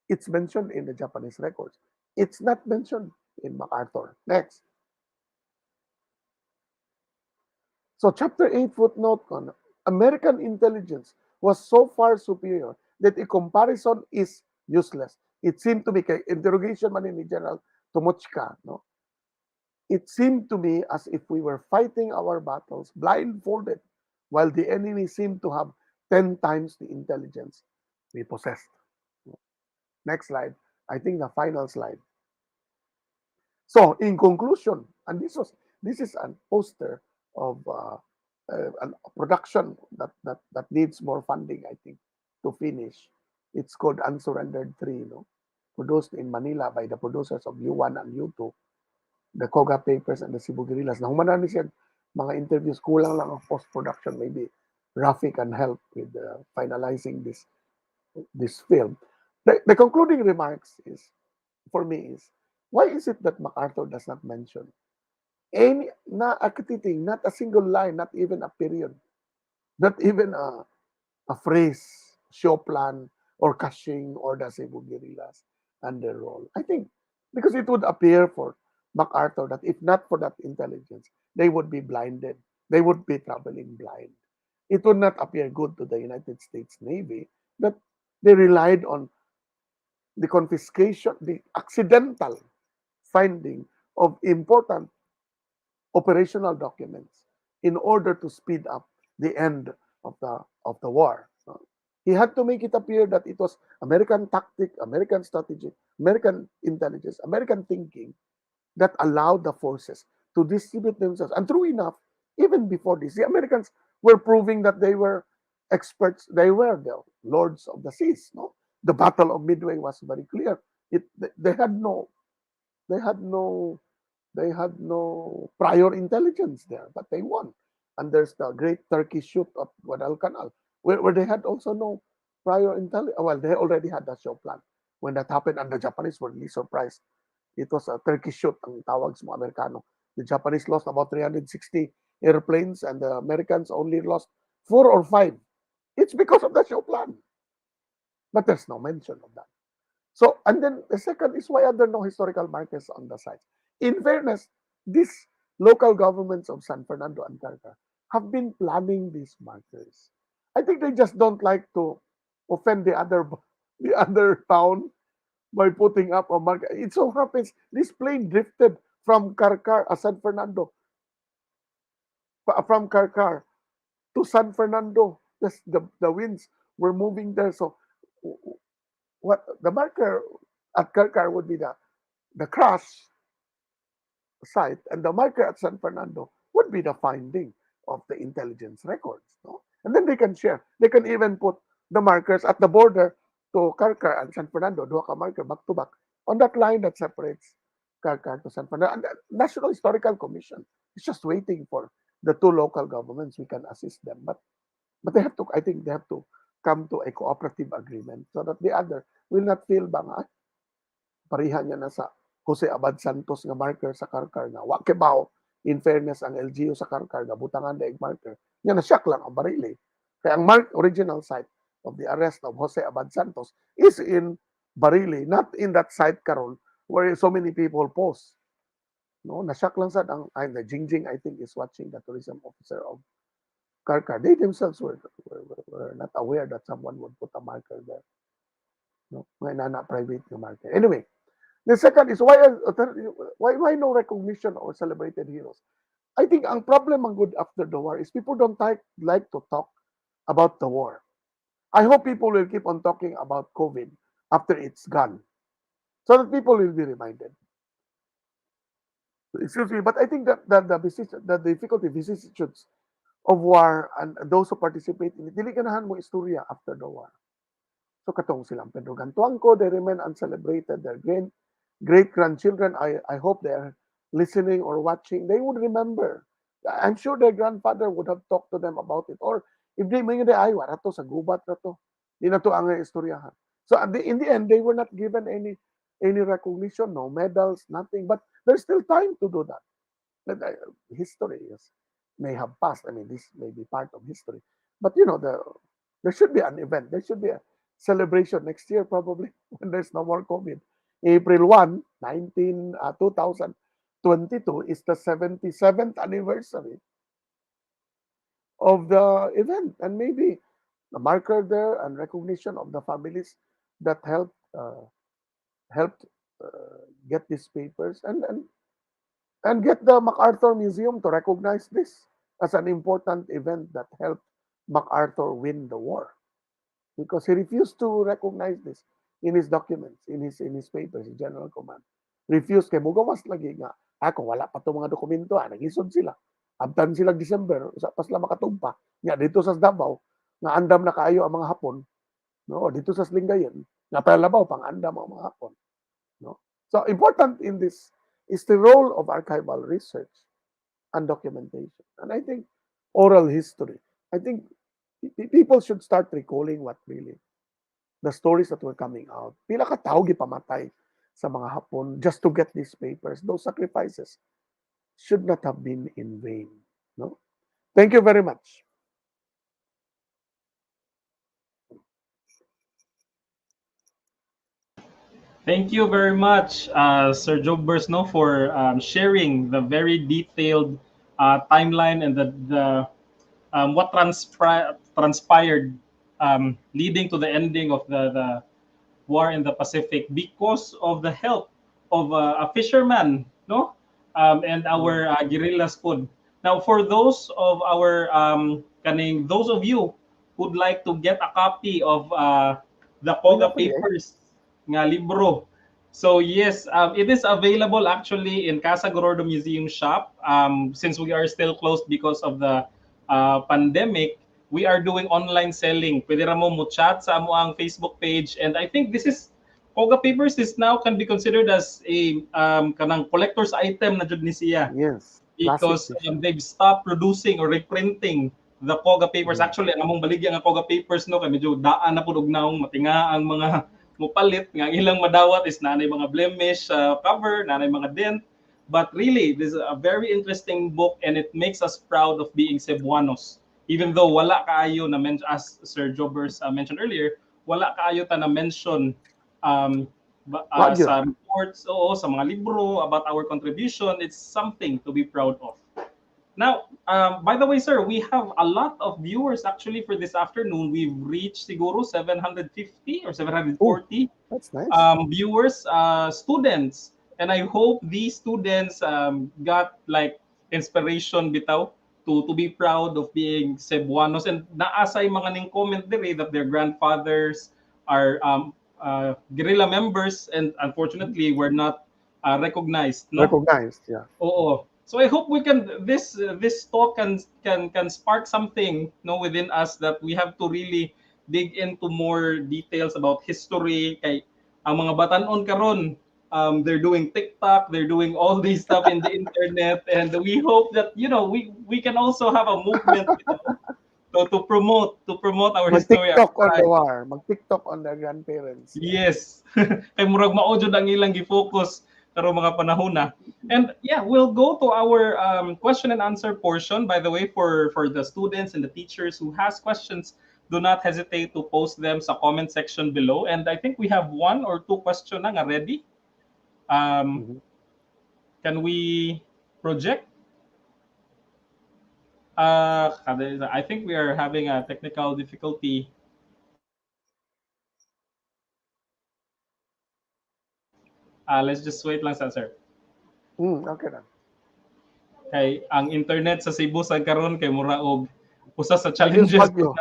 It's mentioned in the Japanese records. It's not mentioned in MacArthur. Next. So chapter 8 footnote on American intelligence was so far superior that a comparison is useless. It seemed to be kay interrogation man ni General Tomochika, no? It seemed to me as if we were fighting our battles blindfolded, while the enemy seemed to have 10 times the intelligence we possessed. Next slide. I think the final slide. So, in conclusion, and this is a poster of a production that needs more funding, I think, to finish. It's called Unsurrendered 3, no? Produced in Manila by the producers of U1 and U2, the Koga Papers and the Cebu Guerrillas. Nahumanan ni siya mga interviews, kulang lang ang post-production. Maybe Rafi can help with finalizing this film. The concluding remarks is, for me, is why is it that MacArthur does not mention any, not a single line, not even a period, not even a phrase, show plan, or caching, or the Cebu Guerrillas and their role? I think because it would appear for MacArthur that if not for that intelligence, they would be blinded. They would be traveling blind. It would not appear good to the United States Navy that they relied on the confiscation, the accidental finding of important operational documents in order to speed up the end of the war. He had to make it appear that it was American tactic, American strategy, American intelligence, American thinking that allowed the forces to distribute themselves. And true enough, even before this, the Americans were proving that they were experts. They were the lords of the seas. No, the Battle of Midway was very clear. They had no prior intelligence there, but they won. And there's the Great Turkey Shoot of Guadalcanal, where they had also no prior intelligence. Well, they already had the show plan when that happened, and the Japanese were really surprised. It was a Turkey Shoot, ang tawag sa mga Amerikano. The Japanese lost about 360 airplanes, and the Americans only lost 4 or 5. It's because of the show plan. But there's no mention of that. So, and then the second is, why are there no historical markers on the sites? In fairness, these local governments of San Fernando and Carcar have been planning these markers. I think they just don't like to offend the other town by putting up a marker. It so happens this plane drifted from San Fernando, from Carcar to San Fernando. The winds were moving there. So what the marker at Carcar would be the crash site, and the marker at San Fernando would be the finding of the intelligence records. No? And then they can share. They can even put the markers at the border to Carcar and San Fernando, duha ka marker back to back on that line that separates Carcar to San Fernando. And the National Historical Commission is just waiting for the two local governments. We can assist them, but they have to. I think they have to come to a cooperative agreement so that the other will not feel bang parihan niya na sa Jose Abad Santos nga marker sa Carcar nga wa kebaw. In fairness, ang LGU sa Carcar nga butangan daig marker nya na shock lang ang Barili. Kaya ang original site of the arrest of Jose Abad Santos is in Barili, not in that site karon where so many people post. No, na-shock lang sad ang the Jingjing, I think, is watching, the tourism officer of Carcar. They themselves were not aware that someone would put a marker there. No, na private na marker. Anyway, the second is why no recognition or celebrated heroes? I think ang problem ang good after the war is people don't like to talk about the war. I hope people will keep on talking about COVID after it's gone, so that people will be reminded. Excuse me, but I think that the difficulty, vicissitudes of war and those who participate in it, dili ganahan mo istorya after the war. So katong silang Pedro Gantuangco, they remain uncelebrated. Their great-grandchildren, I hope they are listening or watching. They would remember. I'm sure their grandfather would have talked to them about it. Or if they may ay wala to sa gubat na to. Di na to ang istoryahan. So in the end, they were not given any recognition, no medals, nothing. But there's still time to do that. History may have passed. I mean, this may be part of history. But there should be an event. There should be a celebration next year, probably, when there's no more COVID. April 1, 2022 is the 77th anniversary of the event, and maybe a marker there and recognition of the families that helped get these papers, and get the MacArthur Museum to recognize this as an important event that helped MacArthur win the war, because he refused to recognize this in his documents, in his papers, in General Command. Refused kay mugawas lagi nga ako wala pa to mga dokumento, nagisod sila. Abtan sila December, sa pas la makatugpa. Nya dito sa Davao nga andam na kaayo ang mga Hapon, no? Dito sa Slingayen, nga palabaw pang andam ang mga Hapon, no? So important in this is the role of archival research and documentation. And I think oral history, I think people should start recalling what really the stories that were coming out. Pila ka tao gipamatay sa mga Hapon just to get these papers. Those sacrifices should not have been in vain, no? Thank you very much. Thank you very much, Sir Jobbers, no, for sharing the very detailed timeline and the what transpired leading to the ending of the war in the Pacific because of the help of a fisherman, no, and our guerrilla squad. Now, for those of our those of you who'd like to get a copy of the Koga Papers nga libro. So yes, it is available actually in Casa Gorordo Museum shop. Since we are still closed because of the pandemic, we are doing online selling. Pwede ra mo chat sa amo ang Facebook page, and I think this is Koga Papers is now can be considered as a kanang collector's item na jud ni siya. Yes. Because they've stopped producing or reprinting the Koga Papers. Actually, ang among baligya nga Koga Papers no kay medyo daan na pud og naong matinga ang mga mupalit nga ilang madawat is nanay mga blemish cover, nanay mga dent. But really, this is a very interesting book, and it makes us proud of being Cebuanos. Even though wala kaayo na as Sir Jobbers mentioned earlier, wala kaayo ta na mention sa reports o sa mga libro about our contribution. It's something to be proud of. Now, by the way, sir, we have a lot of viewers actually for this afternoon. We've reached siguro 750 or 740 that's nice. Viewers, students. And I hope these students got like inspiration bitaw to be proud of being Cebuanos. And naasay mga ning comment dire that their grandfathers are guerrilla members, and unfortunately were not recognized. No? Recognized, yeah. Oo. So I hope we can this talk can spark something within us that we have to really dig into more details about history. Kay ang mga batanon karon they're doing TikTok, they're doing all these stuff in the internet, and we hope that we can also have a movement to promote our history. Mag-TikTok on the war, mag-TikTok on their grandparents. Yes. Kay murag mao jud ang ilang gi-focus karong mga panahon na. And yeah, we'll go to our question and answer portion. By the way, for the students and the teachers who has questions, do not hesitate to post them sa comment section below. And I think we have one or two questions na nga ready. Can we project? I think we are having a technical difficulty. Let's just wait lang sir. Okay na. Kay ang internet sa Cebu sa karon kay mura og usa sa challenges nato.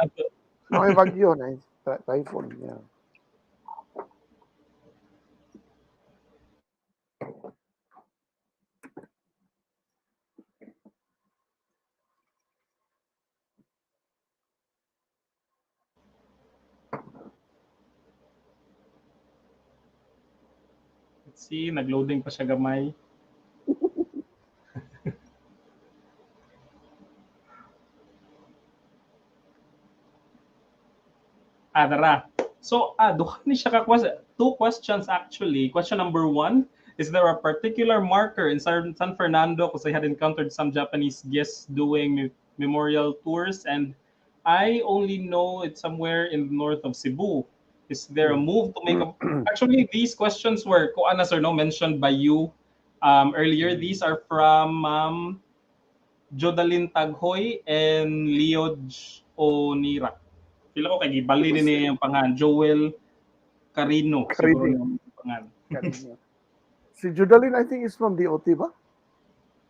May bagyo na typhoon. Yeah. Let's see, nagloading pa siya gamay. Dara. So, duha ni siya two questions actually. Question number one, is there a particular marker in San Fernando? Because I had encountered some Japanese guests doing memorial tours, and I only know it's somewhere in the north of Cebu. Is there a move to make a... Actually, these questions were, Kuana sir, no, mentioned by you earlier. These are from Jodalyn Taghoy and Leo Onira. Pila ko kay gibali ni niya yung pangan. Joel Carino, siguro Carino. yung pangan. Carino. Si Judalyn, I think, is from DOT, ba?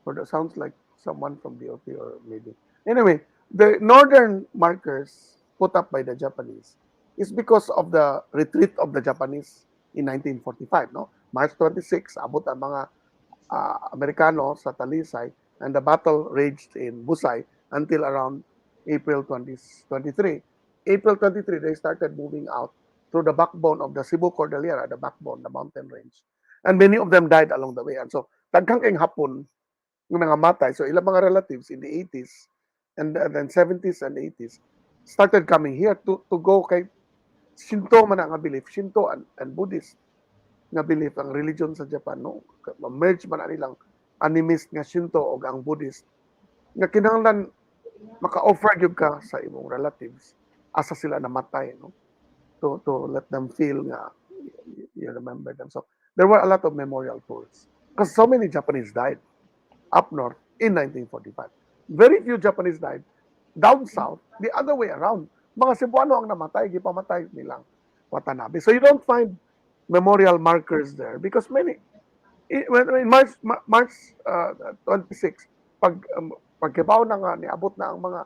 Or that sounds like someone from DOT, or maybe. Anyway, the northern markers put up by the Japanese is because of the retreat of the Japanese in 1945, no? March 26, abot ang mga Amerikano sa Talisay, and the battle raged in Busay until around April 2023. April 23, they started moving out through the backbone of the Cebu Cordillera, the backbone, the mountain range. And many of them died along the way. And so, tagkang kayong hapon, yung mga matay, so ilang mga relatives in the 80s, and then 70s and 80s, started coming here to go kay Shinto man ang belief, Shinto and Buddhist nga belief, ang religion sa Japan, no? Merge man nilang animist nga Shinto o ang Buddhist, nga kinahanglan maka-offer gyud ka sa imong relatives asa sila namatay, no? To let them feel nga you remember them. So there were a lot of memorial tours because so many Japanese died up north in 1945. Very few Japanese died down south, the other way around. Mga Cebuano ang namatay, gipamatay nilang Watanabe. So you don't find memorial markers there because many in March 26, pagkibaw na nga niabot na ang mga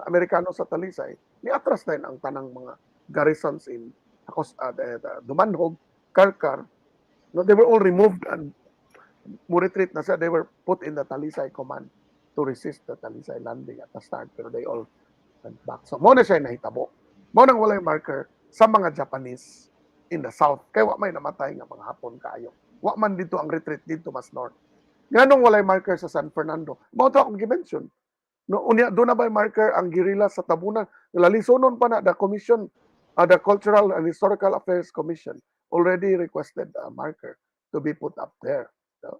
Amerikano sa Talisay, ni-atras din ang tanang mga garrisons in Dumanhog, Karkar. No, they were all removed and retreat na siya. They were put in the Talisay command to resist the Talisay landing at the start, pero they all went back. So mo na siya nahitabo. Mo nang walay marker sa mga Japanese in the south. Kaya wa may namatay nga mga Hapon kaayo. Wa man dito ang retreat dito mas north. Nganong walay marker sa San Fernando? Mao to akong gi-mention. No, unya do na ba marker ang guerrilla sa Tabunan? Lalisonon pa na the commission, the Cultural and Historical Affairs Commission already requested a marker to be put up there. So,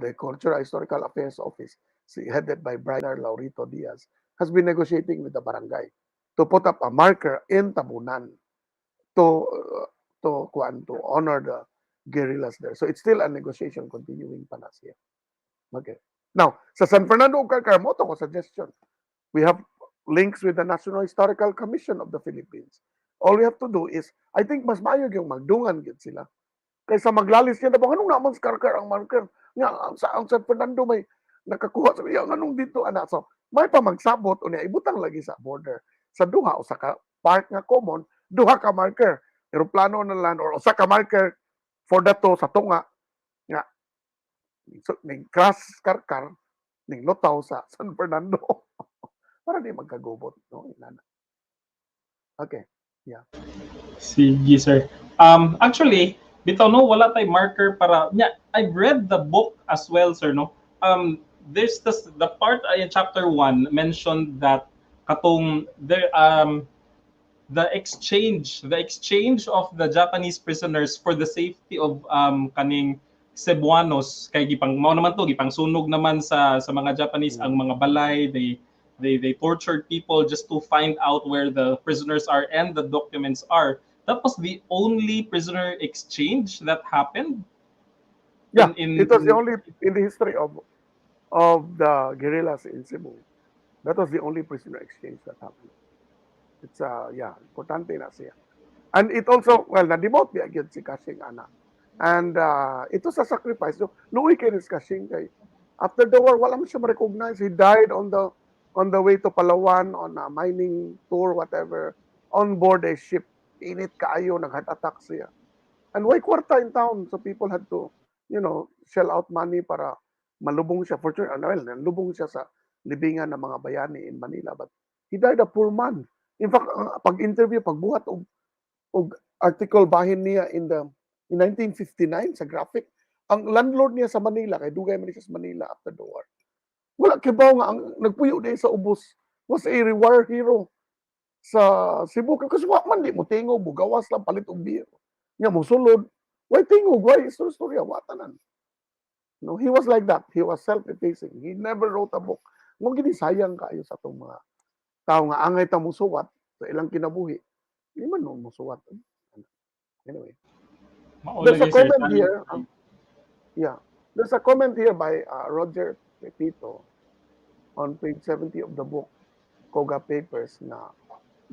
the Cultural Historical Affairs Office, headed by Brian Laurito Diaz, has been negotiating with the barangay to put up a marker in Tabunan to honor the guerrillas there. So it's still a negotiation continuing pa na siya. Okay. Now, sa San Fernando ug Carcar, mo to ko suggestion. We have links with the National Historical Commission of the Philippines. All we have to do is, I think mas maayog yung magdungan gid sila. Kaysa maglalis yan, anong naman sa Carcar ang marker? Nga, ang San Fernando may nakakuha sa iya, anong dito, ana. So, may pa magsabot, o niya, ibutang lagi sa border. Sa duha, o sa park nga common, duha ka marker. Aeroplano na land, or sa ka marker for dato sa tunga, nga, so, ning crash Carcar, ning lotaw sa San Fernando. Para di magkagubot, no? Inana. Okay. Yeah. Sige, sir. Actually, bitaw no, wala tay marker para... Yeah, I've read the book as well, sir, no? There's the part in chapter 1 mentioned that katong there the exchange of the Japanese prisoners for the safety of kaning Cebuanos kay gipang mao naman to gipang sunog naman sa mga Japanese ang mga balay. They tortured people just to find out where the prisoners are and the documents are. That was the only prisoner exchange that happened. Yeah, it was the only in the history of the guerrillas in Cebu. That was the only prisoner exchange that happened. It's importante na siya. And it also, well, na-demote niya agad si Kashing Ana. And it was a sacrifice. So, luwi kay ni Kashing kay after the war, wala mo siya ma-recognize. He died on the way to Palawan on a mining tour, whatever, on board a ship. Init kaayo, nag-heart attack siya. And why kwarta in town? So people had to, shell out money para malubong siya. Fortunately, well, nalubong siya sa libingan ng mga bayani in Manila. But he died a poor man. In fact, pag-interview, pagbuhat og article bahin niya in 1959 sa graphic, ang landlord niya sa Manila, kay dugay man siya sa Manila after the war. Wala kibaw nga ang nagpuyo din sa ubos was a war hero. sa Cebu kasi wa man di mo tingog gawas lang palit og beer. Nya mo sulod, why tingog, why istorya wa tanan. No, he was like that. He was self-effacing. He never wrote a book. Mo gini sayang kaayo sa atong mga tao nga angay ta musuwat sa ilang kinabuhi. Di man no musuwat. Anyway, there's a comment here. Yeah, there's a comment here by Roger Pepito on page 70 of the book Koga Papers na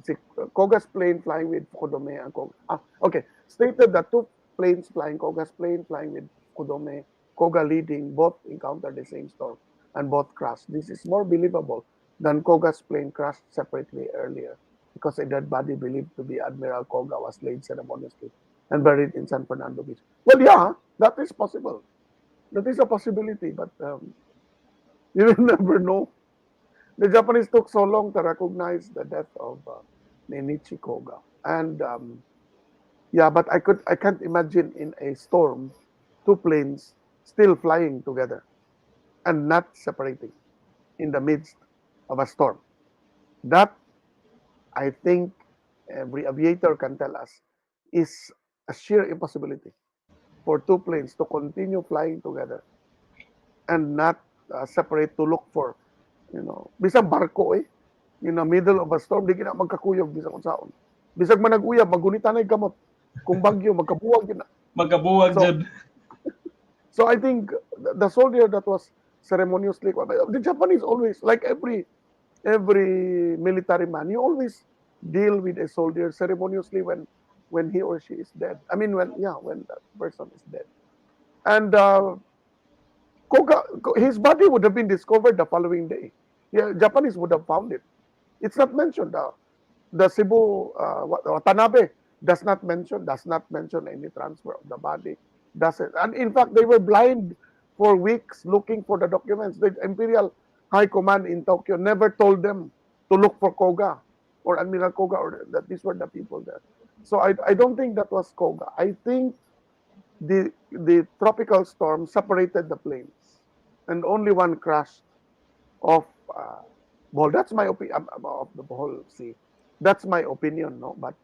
si Koga's plane flying with Kodome and Koga. Okay, stated that two planes flying, Koga's plane flying with Kodome, Koga leading, both encountered the same storm and both crashed. This is more believable than Koga's plane crashed separately earlier because a dead body believed to be Admiral Koga was laid ceremoniously and buried in San Fernando Beach. Well, yeah, that is possible. That is a possibility, but you will never know. The Japanese took so long to recognize the death of Nenichi Koga, and yeah, but I can't imagine in a storm, two planes still flying together and not separating in the midst of a storm. That I think every aviator can tell us is a sheer impossibility for two planes to continue flying together and not separate to look for, bisag barko in the middle of a storm, di na magkakuyog bisag unsaon. Bisag man nag-uyab, magunitan ay gamot. Kung bagyo, magkabuwag yun na. Magkabuwag dyan. So I think the soldier that was ceremoniously, the Japanese always, like every military man, you always deal with a soldier ceremoniously when he or she is dead. I mean, when that person is dead. And Koga, his body would have been discovered the following day. Yeah, Japanese would have found it. It's not mentioned. The Cebu Tanabe does not mention any transfer of the body. Doesn't. And in fact, they were blind for weeks looking for the documents. The Imperial High Command in Tokyo never told them to look for Koga or Admiral Koga or that these were the people there. So I don't think that was Koga. I think the tropical storm separated the planes and only one crashed off Bohol. That's my opinion of the Bohol Sea. That's my opinion, no? But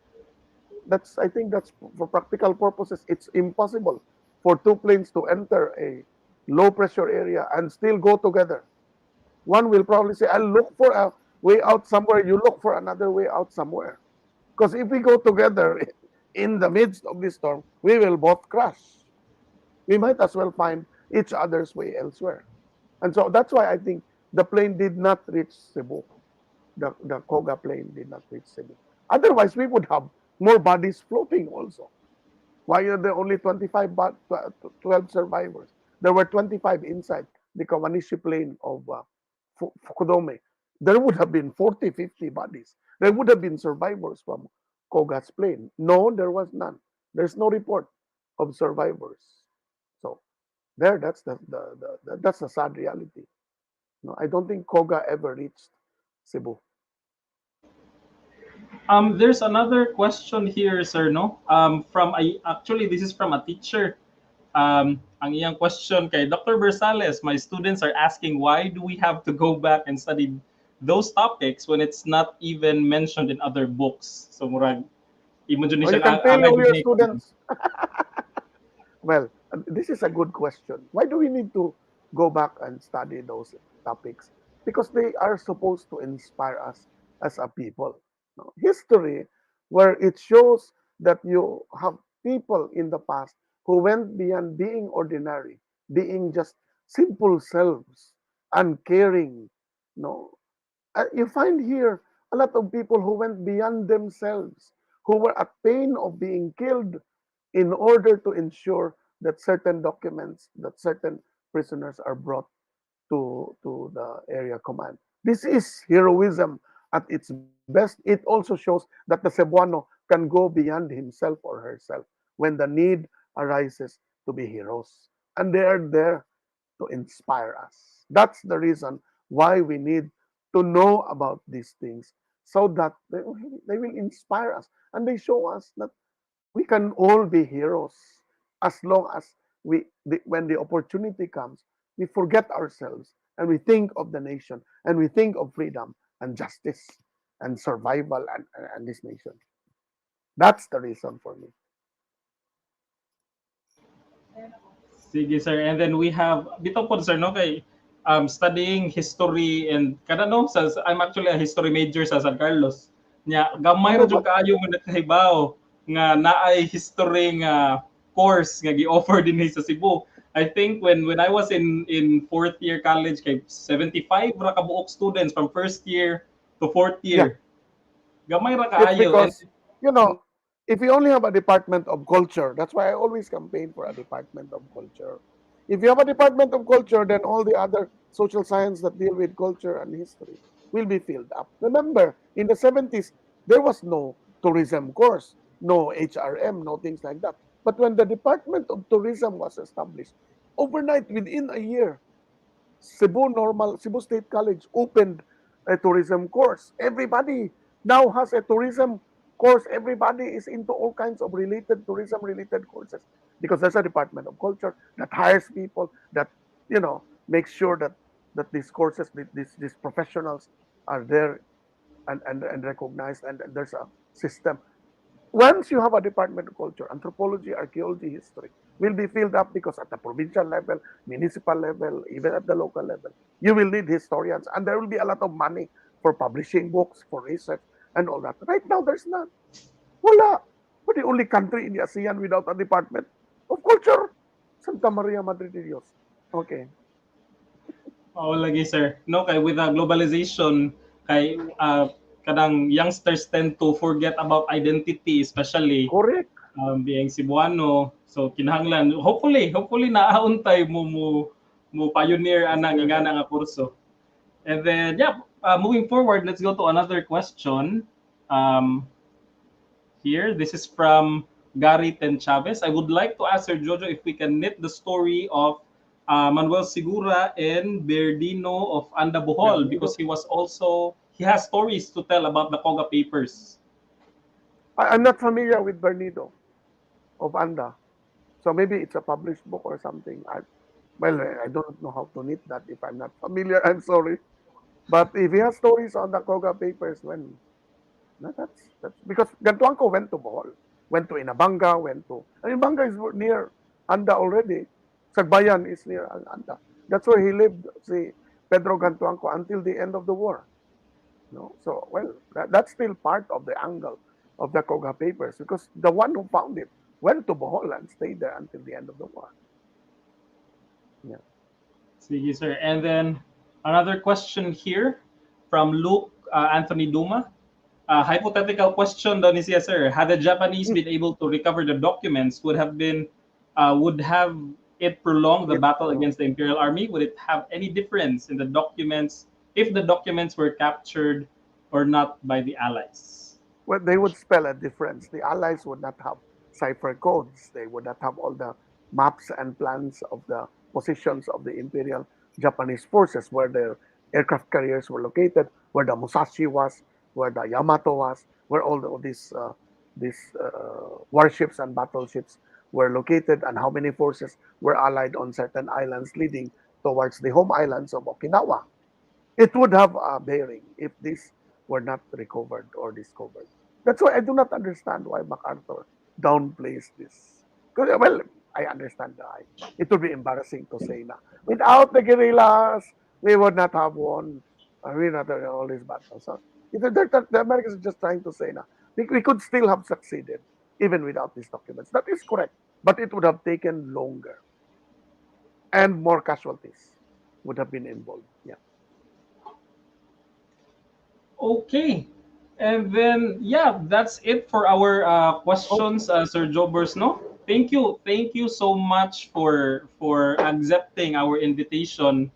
I think that's for practical purposes. It's impossible for two planes to enter a low pressure area and still go together. One will probably say, I'll look for a way out somewhere. You look for another way out somewhere. Because if we go together in the midst of this storm, we will both crash. We might as well find each other's way elsewhere. And so that's why I think the plane did not reach Cebu. The Koga plane did not reach Cebu. Otherwise, we would have more bodies floating also. Why are there only 12 survivors? There were 25 inside the Kawanishi plane of Fukudome. There would have been 40, 50 bodies. There would have been survivors from Koga's plane. No, there was none. There's no report of survivors. So that's the sad reality. No, I don't think Koga ever reached Cebu. There's another question here, sir, no? Actually, this is from a teacher. Ang iyang question kay Dr. Bersales, my students are asking why do we have to go back and study those topics when it's not even mentioned in other books? So murag imagination. You can fail all your students. Well, this is a good question. Why do we need to go back and study those topics? Because they are supposed to inspire us as a people. History, where it shows that you have people in the past who went beyond being ordinary, being just simple selves, uncaring. You find here a lot of people who went beyond themselves, who were at pain of being killed in order to ensure that certain documents, that certain prisoners are brought to the area command. This is heroism at its best. It also shows that the Cebuano can go beyond himself or herself when the need arises to be heroes. And they are there to inspire us. That's the reason why we need to know about these things so that they will inspire us. And they show us that we can all be heroes as long as when the opportunity comes, we forget ourselves and we think of the nation and we think of freedom and justice. and survival and this nation. That's the reason for me. Sige, sir. And then we have, bitaw po, sir, no, kay studying history and kada no, I'm actually a history major sa San Carlos. Nya, gamay Oh, ra jud kaayo nga nakahibaw nga naay history nga course nga gi-offer din sa Cebu. I think when I was in fourth year college kay 75 ra ka buok students from first year to fourth yeah. year. Gamay ra It's kaayo. And because, if you only have a department of culture, that's why I always campaign for a department of culture. If you have a department of culture, then all the other social science that deal with culture and history will be filled up. Remember, in the 70s, there was no tourism course, no HRM, no things like that. But when the Department of Tourism was established, overnight, within a year, Cebu State College opened a tourism course. Everybody now has a tourism course. Everybody is into all kinds of tourism related courses because there's a Department of Culture that hires people that makes sure that these courses, these professionals are there and recognized, and there's a system. Once you have a Department of Culture, anthropology, archaeology, history will be filled up because at the provincial level, municipal level, even at the local level, you will need historians, and there will be a lot of money for publishing books, for research, and all that. Right now, there's none. Wala. We're the only country in the ASEAN without a Department of Culture. Santa Maria, Madre de Dios. Okay. Oo lagi sir. No kay with the globalization kay kadang youngsters tend to forget about identity especially Correct. being Cebuano. So kinahanglan hopefully naaon tay mo pioneer anang ingana nga kurso. And then moving forward, let's go to another question. Here, this is from Gary Ten Chavez. I would like to ask Sir Jojo if we can knit the story of Manuel Segura and Berdino of Anda Bohol, because he has stories to tell about the Koga Papers. I'm not familiar with Bernido of Anda. So maybe it's a published book or something. I don't know how to knit that if I'm not familiar. I'm sorry. But if he has stories on the Koga Papers, that's because Gantuanco went to Bohol, went to Inabanga, Inabanga is near Anda already. Sagbayan is near Anda. That's where he lived, see, Pedro Gantuanco, until the end of the war. So, that's still part of the angle of the Koga Papers, because the one who found it went to Bohol and stayed there until the end of the war. Yeah. Sige, sir. And then another question here from Luke Anthony Duma. Hypothetical question daw ni siya, sir. Had the Japanese been able to recover the documents, would have it prolonged the battle against the Imperial Army? Would it have any difference in the documents if the documents were captured or not by the Allies? Well, they would spell a difference. The Allies would not have cipher codes. They would not have all the maps and plans of the positions of the Imperial Japanese forces, where their aircraft carriers were located, where the Musashi was, where the Yamato was, where all these warships and battleships were located, and how many forces were allied on certain islands leading towards the home islands of Okinawa. It would have a bearing if these were not recovered or discovered. That's why I do not understand why MacArthur downplays this. Because, I understand why. It would be embarrassing to say na without the guerrillas, we would not have won. We would not have all these battles. So, the Americans are just trying to say na we could still have succeeded even without these documents. That is correct, but it would have taken longer, and more casualties would have been involved. Yeah. Okay. And then, that's it for our questions, Sir Jobers, no? Thank you so much for accepting our invitation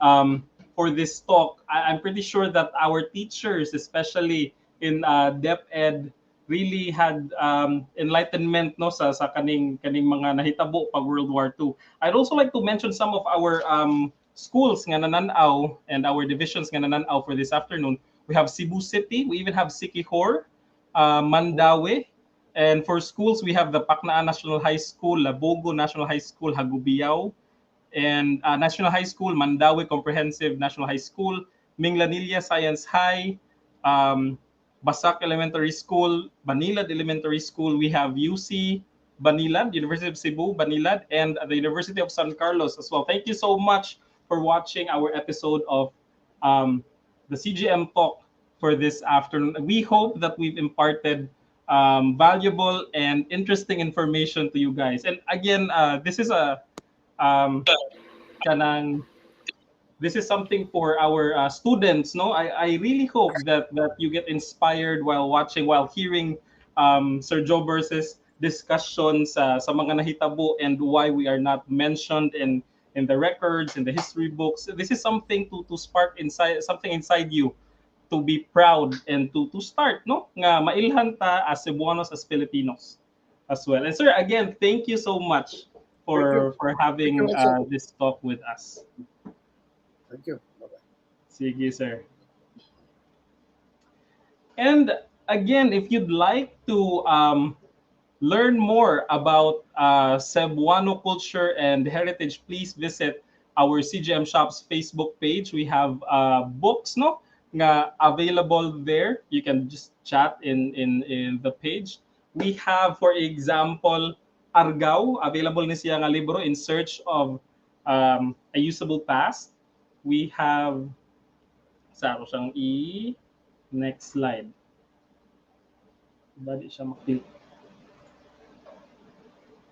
for this talk. I'm pretty sure that our teachers, especially in DepEd, really had enlightenment no sa kaning mga nahitabo pag World War II. I'd also like to mention some of our schools nga nananaw and our divisions nga nananaw for this afternoon. We have Cebu City, we even have Siquijor, Mandaue, and for schools we have the Pacnaan National High School, Labogo National High School, Hagubiao, and National High School, Mandaue Comprehensive National High School, Minglanilla Science High, Basak Elementary School, Banilad Elementary School. We have UC Banilad, University of Cebu, Banilad, and the University of San Carlos as well. Thank you so much for watching our episode of the CGM Talk for this afternoon. We hope that we've imparted valuable and interesting information to you guys. And again, this is a kanang this is something for our students. No, I really hope that you get inspired while watching, while hearing Sir Joe versus discussions sa mga nahitabo and why we are not mentioned in the records, in the history books. This is something to spark something inside you, to be proud and to start, no, nga mailhan ta as Cebuanos, as Filipinos as well. And sir, again, thank you so much for having this talk with us. Thank you. Bye-bye. Sige, sir. And again, if you'd like to learn more about Cebuano culture and heritage, please visit our CGM Shop's Facebook page. We have books, no, nga available there. You can just chat in the page. We have, for example, Argao, available ni siya nga libro, In Search of a Usable Past. We have, saro siyang next slide. Bali siya makita.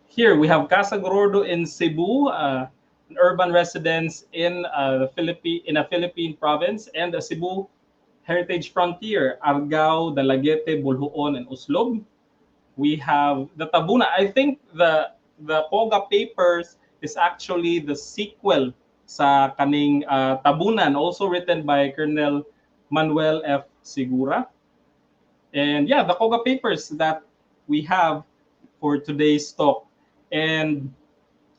Here we have Casa Gorordo in Cebu, an urban residence in a Philippine province, and the Cebu Heritage Frontier, Argao, Dalagete, Bulhuon, and Uslob. We have the Tabuna. I think the Koga Papers is actually the sequel sa kaning Tabunan, also written by Colonel Manuel F. Segura. And yeah, the Koga Papers that we have for today's talk. And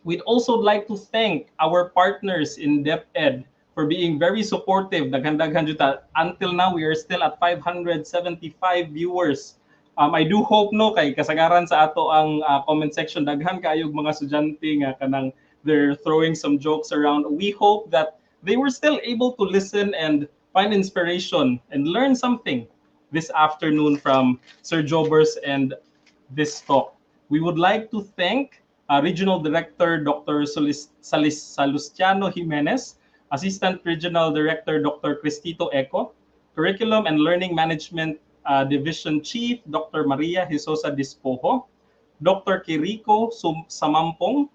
we'd also like to thank our partners in DepEd for being very supportive. Daghan-daghan juta. Until now, we are still at 575 viewers. I do hope, no, kay kasagaran sa ato ang comment section, daghan kaayog mga estudyante nga kanang they're throwing some jokes around. We hope that they were still able to listen and find inspiration and learn something this afternoon from Sir Jobers and this talk. We would like to thank Regional Director Dr. Salustiano Jimenez, Assistant Regional Director Dr. Cristito Eco, Curriculum and Learning Management Division Chief Dr. Maria Hisosa Dispojo, Dr. Kiriko Samampong,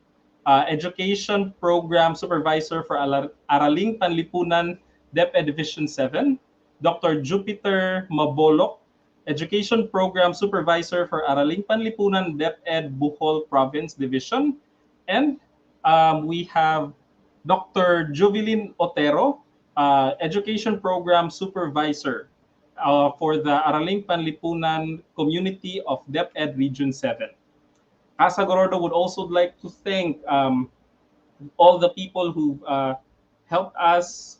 Education Program Supervisor for Araling Panlipunan, DepEd Division 7, Dr. Jupiter Mabolok, Education Program Supervisor for Araling Panlipunan, DepEd Bohol Province Division, and we have Dr. Jovelyn Otero, Education Program Supervisor for the Araling Panlipunan Community of DepEd Region 7. Casa Gorordo would also like to thank all the people who helped us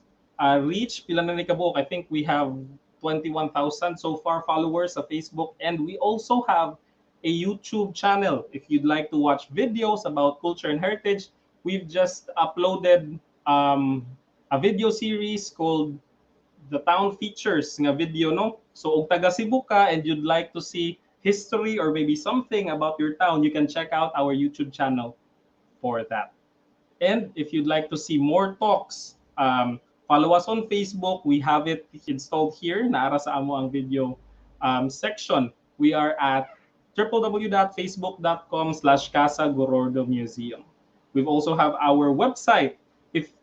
reach Pila na ni Kabuok. I think we have 21,000 so far followers on Facebook, and we also have a YouTube channel. If you'd like to watch videos about culture and heritage, we've just uploaded a video series called The Town Features nga video, no? So og taga Cebu ka and you'd like to see history or maybe something about your town, you can check out our YouTube channel for that. And if you'd like to see more talks, follow us on Facebook. We have it installed here. Naara sa amo ang video section. We are at www.facebook.com/Casa Gorordo Museum. We also have our website.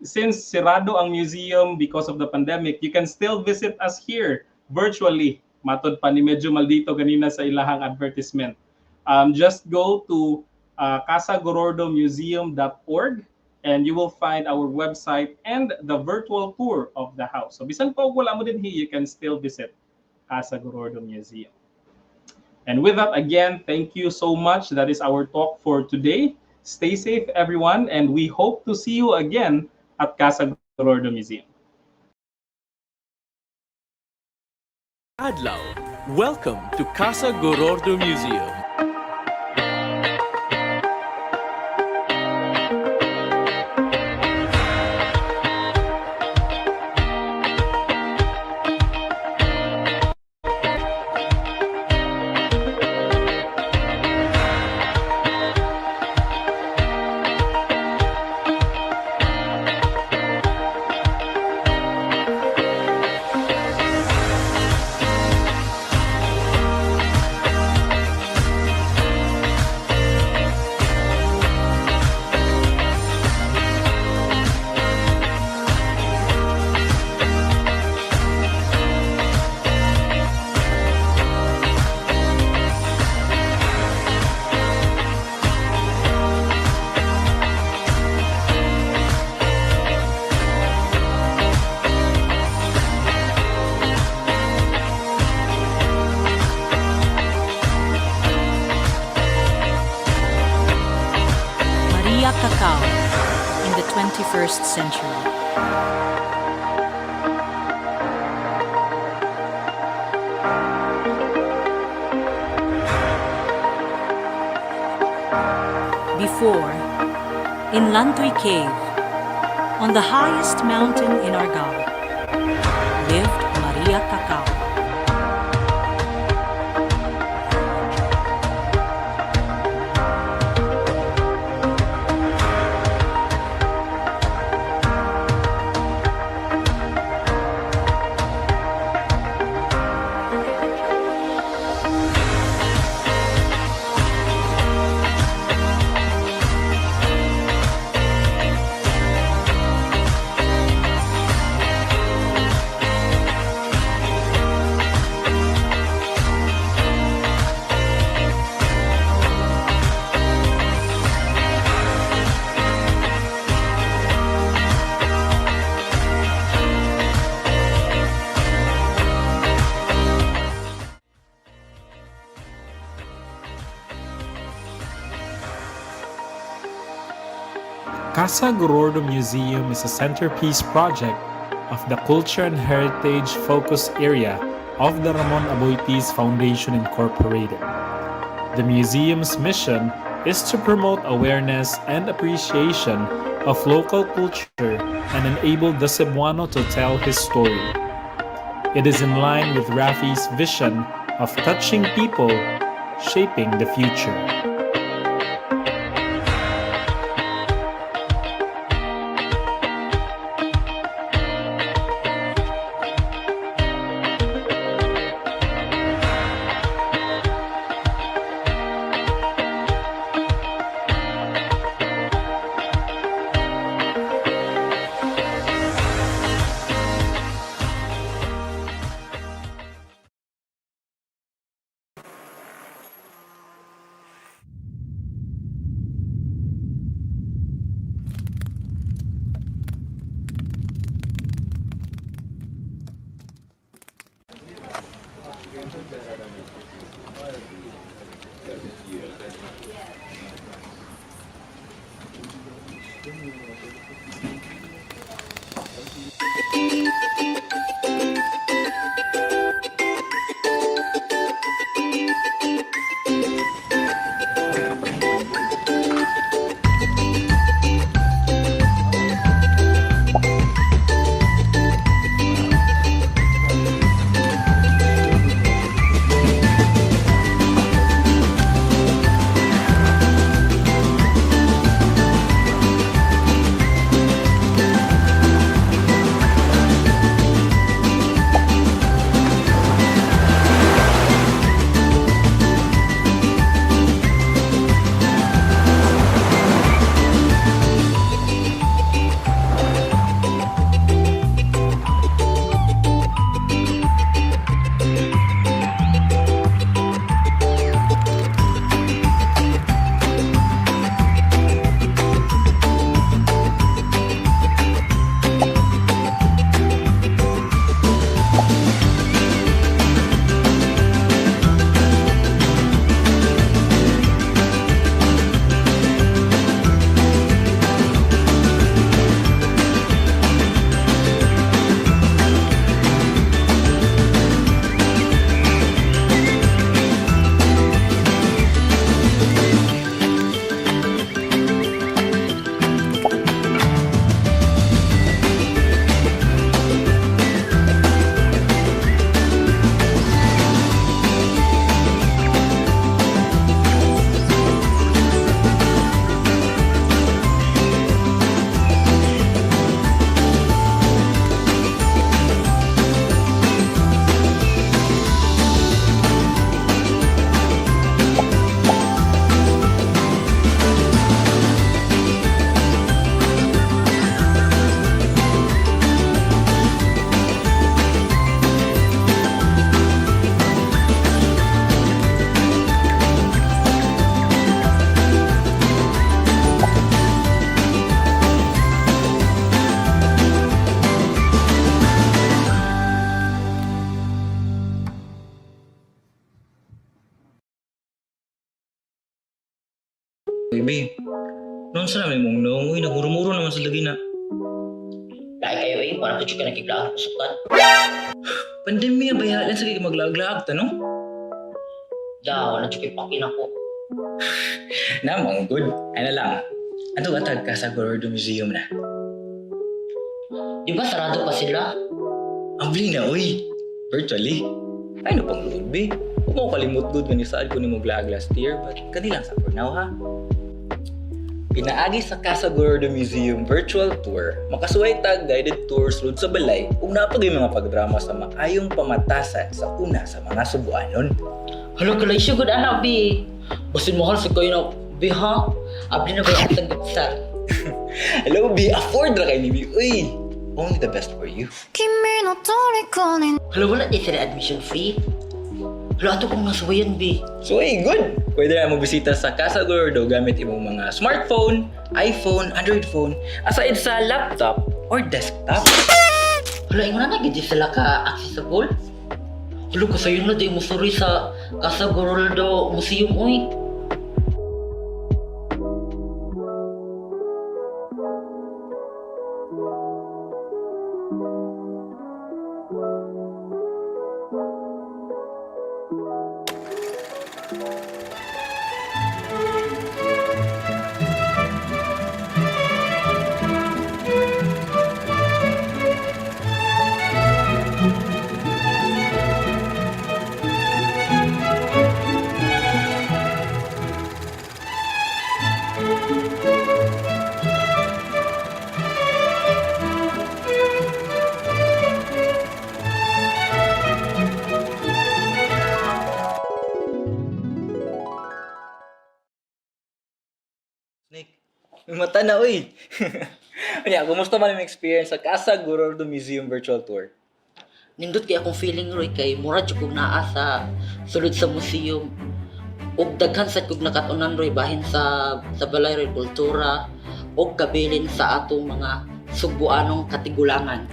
Since sirado ang museum because of the pandemic, you can still visit us here virtually. Matod pa ni medyo maldito ganina sa ilahang advertisement. Just go to casagorordomuseum.org and you will find our website and the virtual tour of the house. So bisan po wala mo din here, you can still visit Casa Gorordo Museum. And with that, again, thank you so much. That is our talk for today. Stay safe, everyone, and we hope to see you again at Casa Gorordo Museum. Adlaw, welcome to Casa Gorordo Museum. Cacao in the 21st century. Before, in Lantoy Cave, on the highest mountain in Argao, lived Maria Cacao. Casa Gorordo Museum is a centerpiece project of the Culture and Heritage Focus Area of the Ramon Aboitiz Foundation Incorporated. The museum's mission is to promote awareness and appreciation of local culture and enable the Cebuano to tell his story. It is in line with Rafi's vision of touching people, shaping the future. Baby, Noon sa namin mong noong, uy, nagmuro-muro naman sa lagi na. Dahil kayo eh, parang ito ka nakiklaan kusukan. Pandemya, bayalan sa kaya maglaag-laag, tanong? Da, wala siya pakin ako. Namang good. Ano lang, ano atag ka sa Gorordo Museum na? Di ba sarado pa sila? Ambli na, uy. Virtually. Ay, no pang load, be. Huwag mo kalimut good nga ni saan ko ni mo vlog last year, but kanilang sa for now, ha? Pinaagi sa Casa Gorordo Museum virtual tour, makasuway tag guided tour sulod sa balay ug napagay mga pagdrama sa maayong pamatasan sa una sa mga Subuanon. Halo kalay siya good anak, bi. Basin mahal sa kayo na, bi ha? Abli na ba yung tanggap sa? Hello, B. Afford ra kay ni B. Uy, only the best for you. Halo, wala di sila admission fee. Halo, ato kong nasuwayan, bi. So, hey, good! Pwede na mo bisita sa Casa Gorordo gamit imong mga smartphone, iPhone, Android phone, aside sa laptop or desktop. Halo, ingon na nagigit sila ka-accessible? Halo, kasayon na di mo sorry sa Casa Gorordo Museum, uy. Snake, may mata na, uy! Kanya, kumusta man yung experience sa Casa Gorordo Museum virtual tour? Nindot kay akong feeling, Roy, kay mura dyan kong naa sa sulod sa museum. Og daghan sad kog nakatunan, Roy, bahin sa balay Roy kultura og kabilin sa atong mga Subuanong katigulangan.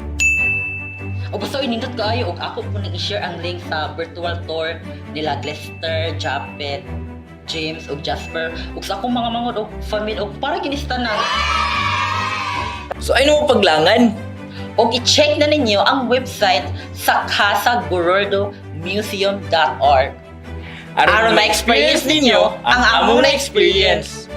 O basta nindot kaayo og ako po nang i-share ang link sa virtual tour nila Glester, Japet, James ug Jasper ug sa akong mga mangod og family og para kinista na. So, ay mo paglangan? Og i-check na ninyo ang website sa casagorordomuseum.org. Aron ma-experience ninyo ang among na-experience.